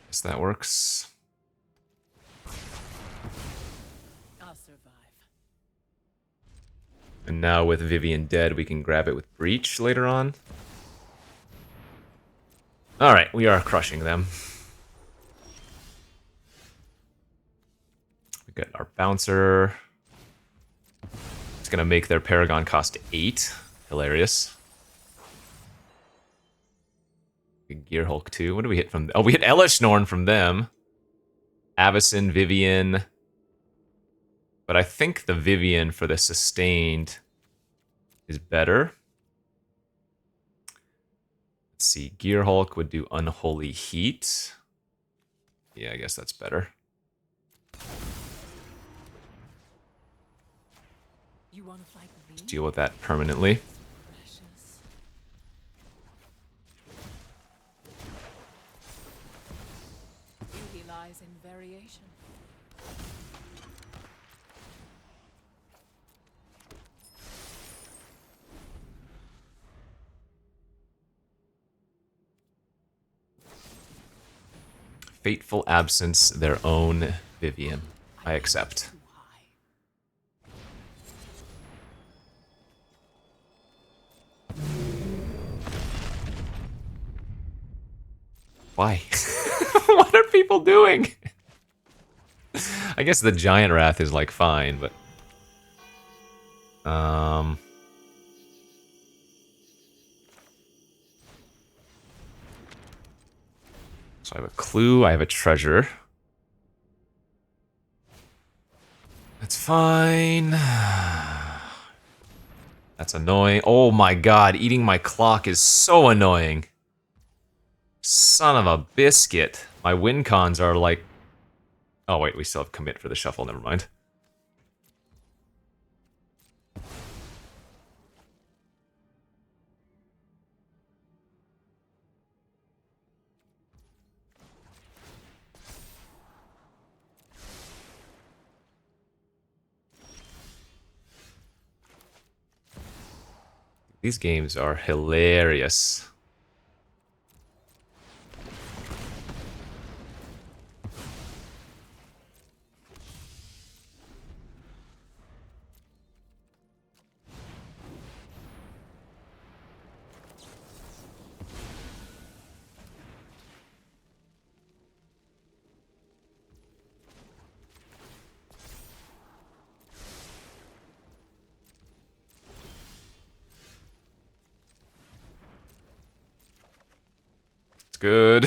Guess that works. I'll survive. And now with Vivian dead, we can grab it with Breach later on. Alright, we are crushing them. We got our Bouncer. It's gonna make their Paragon cost 8. Hilarious. Gear Hulk too. What do we hit from? Oh, we hit Elishnorn from them. Avacyn, Vivian. But I think the Vivian for the sustained is better. Let's see. Gear Hulk would do Unholy Heat. Yeah, I guess that's better. You want to fight me? Deal with that permanently. Precious. Beauty lies in variation. Fateful Absence, their own Vivian. I accept. Too high. Why? What are people doing? I guess the Giant Wrath is like fine, but so I have a clue, I have a treasure. That's fine. That's annoying. Oh my god, eating my clock is so annoying. Son of a biscuit. My win cons are like... Oh wait, we still have commit for the shuffle, never mind. These games are hilarious. Good.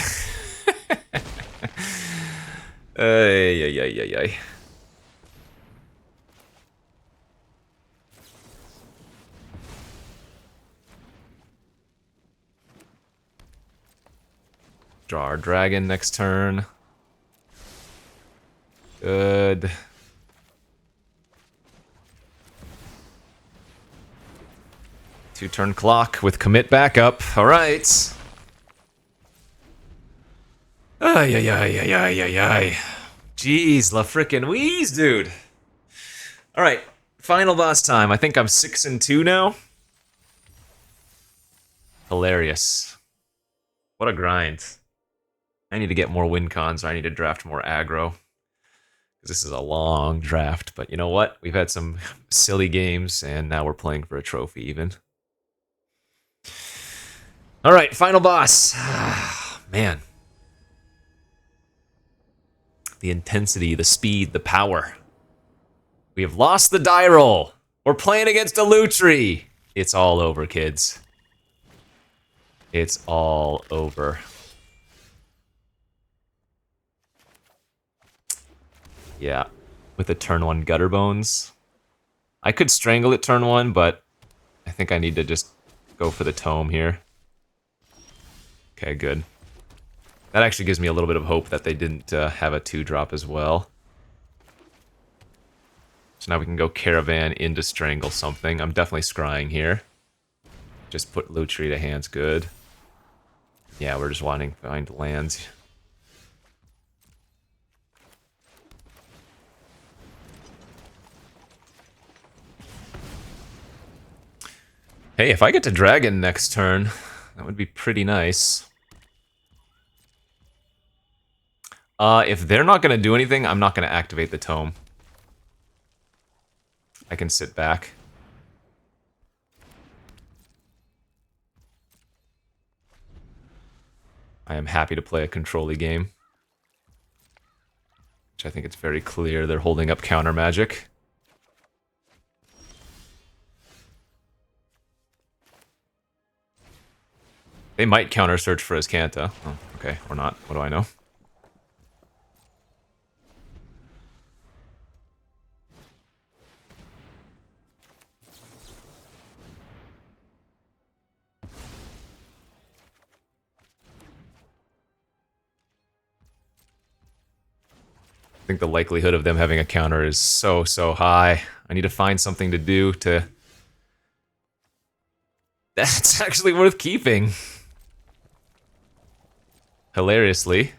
Ay, ay, ay, ay, ay. Draw our dragon next turn. Good. Two-turn clock with commit backup. All right. Ay, ay, ay, ay, ay, ay, ay. Jeez, la frickin' wheeze, dude. All right, final boss time. I think I'm 6-2 now. Hilarious. What a grind. I need to get more win cons, or I need to draft more aggro. This is a long draft, but you know what? We've had some silly games, and now we're playing for a trophy even. All right, final boss. Man. The intensity, the speed, the power. We have lost the die roll. We're playing against a Lutri. It's all over, kids. It's all over. Yeah, with a turn 1 Gutter Bones. I could strangle it turn 1, but I think I need to just go for the tome here. Okay, good. That actually gives me a little bit of hope that they didn't have a 2-drop as well. So now we can go Caravan into Strangle something. I'm definitely scrying here. Just put Lutri to hand's good. Yeah, we're just wanting to find lands. Hey, if I get to Dragon next turn, that would be pretty nice. If they're not going to do anything, I'm not going to activate the Tome. I can sit back. I am happy to play a control-y game. Which I think it's very clear they're holding up counter magic. They might counter search for Azcanta. Oh, okay, or not. What do I know? I think the likelihood of them having a counter is so high. I need to find something to do to... That's actually worth keeping. Hilariously.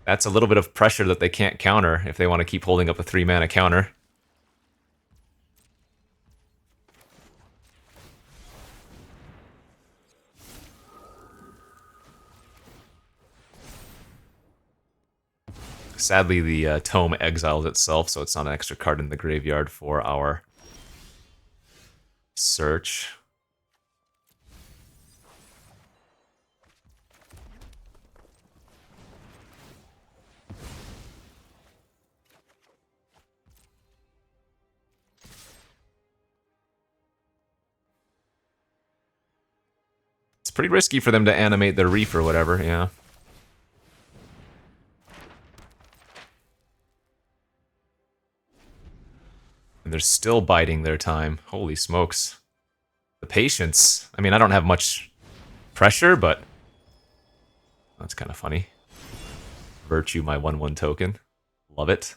That's a little bit of pressure that they can't counter if they want to keep holding up a 3-mana counter. Sadly, the Tome exiles itself, so it's not an extra card in the graveyard for our search. It's pretty risky for them to animate their Reef or whatever, yeah. And they're still biding their time. Holy smokes. The patience. I mean, I don't have much pressure, but... That's kind of funny. Virtue my 1/1 token. Love it.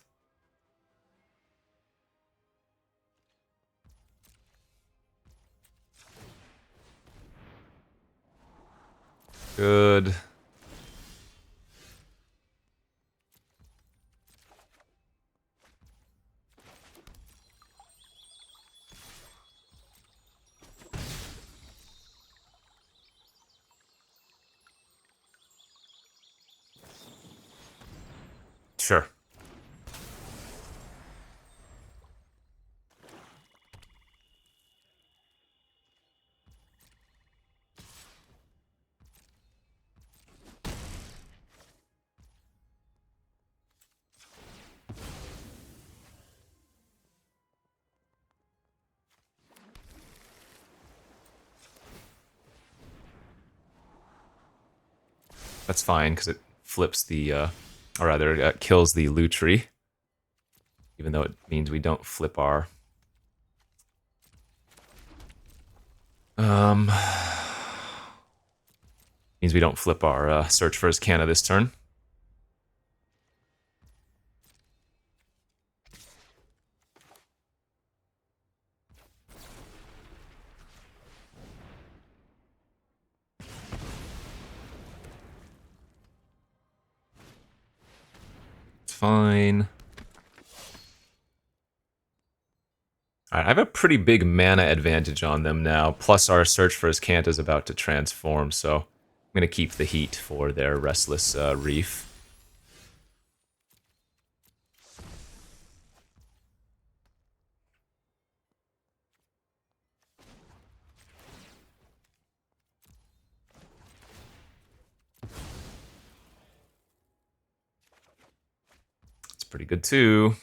Good. Sure. That's fine, because it flips the, or rather, kills the Lutri. Even though it means we don't flip our... Means we don't flip our search for Azcanta this turn. It's fine. Alright, I have a pretty big mana advantage on them now, plus our search for Azcanta is about to transform, so I'm going to keep the heat for their Restless Reef. It's pretty good too.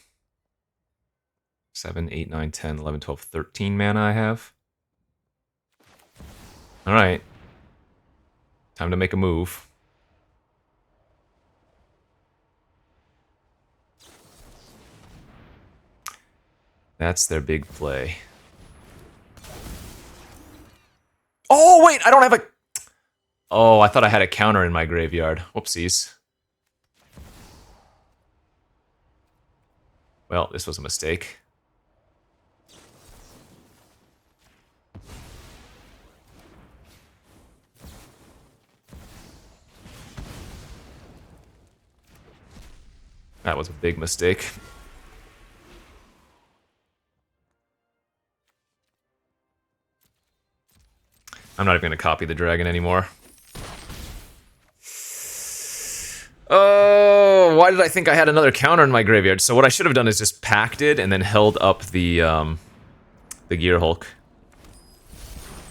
7, 8, 9, 10, 11, 12, 13 mana I have. Alright. Time to make a move. That's their big play. Oh, wait! I don't have a... Oh, I thought I had a counter in my graveyard. Whoopsies. Well, this was a mistake. That was a big mistake. I'm not even going to copy the dragon anymore. Oh, why did I think I had another counter in my graveyard? So what I should have done is just packed it and then held up the Gear Hulk.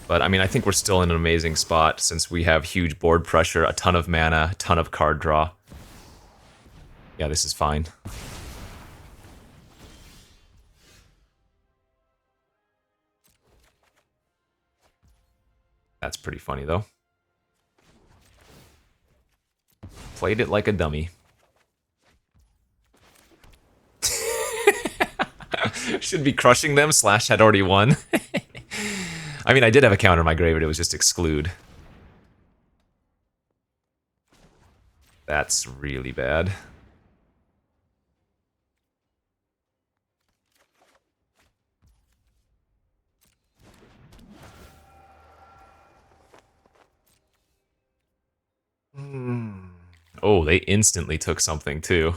But, I mean, I think we're still in an amazing spot since we have huge board pressure, a ton of mana, a ton of card draw. Yeah, this is fine. That's pretty funny, though. Played it like a dummy. Should be crushing them, Slash had already won. I mean, I did have a counter in my graveyard, it was just exclude. That's really bad. Oh, they instantly took something too.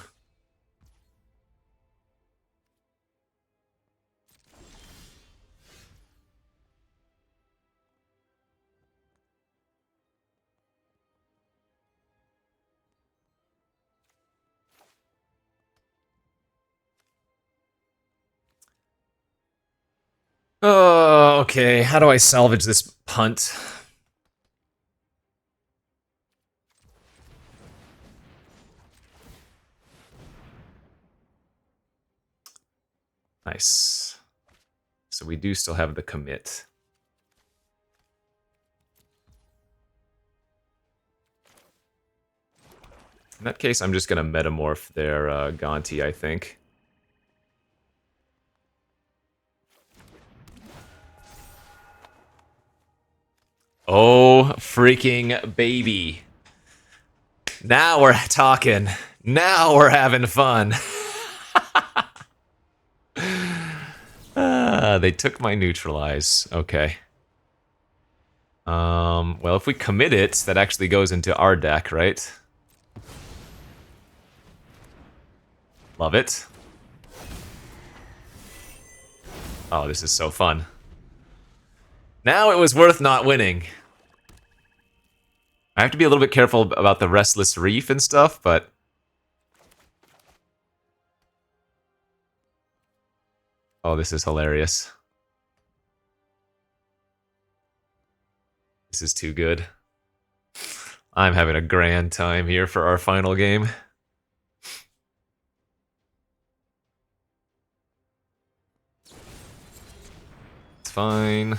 Oh, okay. How do I salvage this punt? Nice. So we do still have the commit. In that case, I'm just going to metamorph their Gonti, I think. Oh, freaking baby. Now we're talking. Now we're having fun. They took my neutralize. Okay. Well, if we commit it, that actually goes into our deck, right? Love it. Oh, this is so fun. Now it was worth not winning. I have to be a little bit careful about the Restless Reef and stuff, but... Oh, this is hilarious. This is too good. I'm having a grand time here for our final game. It's fine.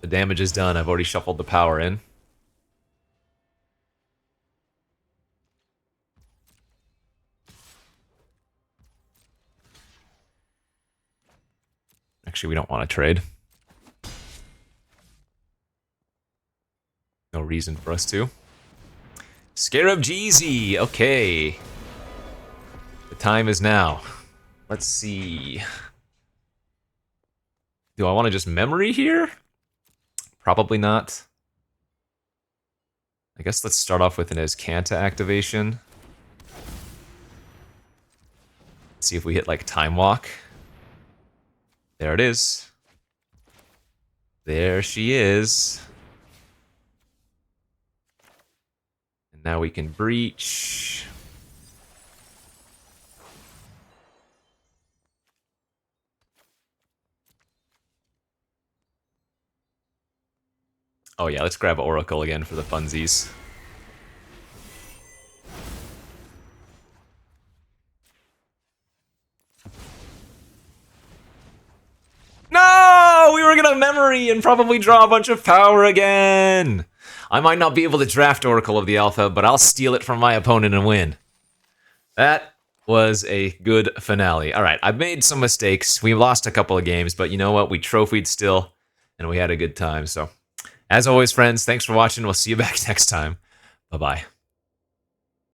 The damage is done. I've already shuffled the power in. Actually, we don't want to trade. No reason for us to. Scarab Jeezy! Okay. The time is now. Let's see. Do I want to just memory here? Probably not. I guess let's start off with an Azcanta activation. See if we hit like Time Walk. There it is. There she is. And now we can breach. Oh yeah, let's grab Oracle again for the funsies. No! We were gonna memory and probably draw a bunch of power again! I might not be able to draft Oracle of the Alpha, but I'll steal it from my opponent and win. That was a good finale. Alright, I've made some mistakes. We lost a couple of games, but you know what? We trophied still, and we had a good time, so... As always, friends, thanks for watching. We'll see you back next time. Bye-bye.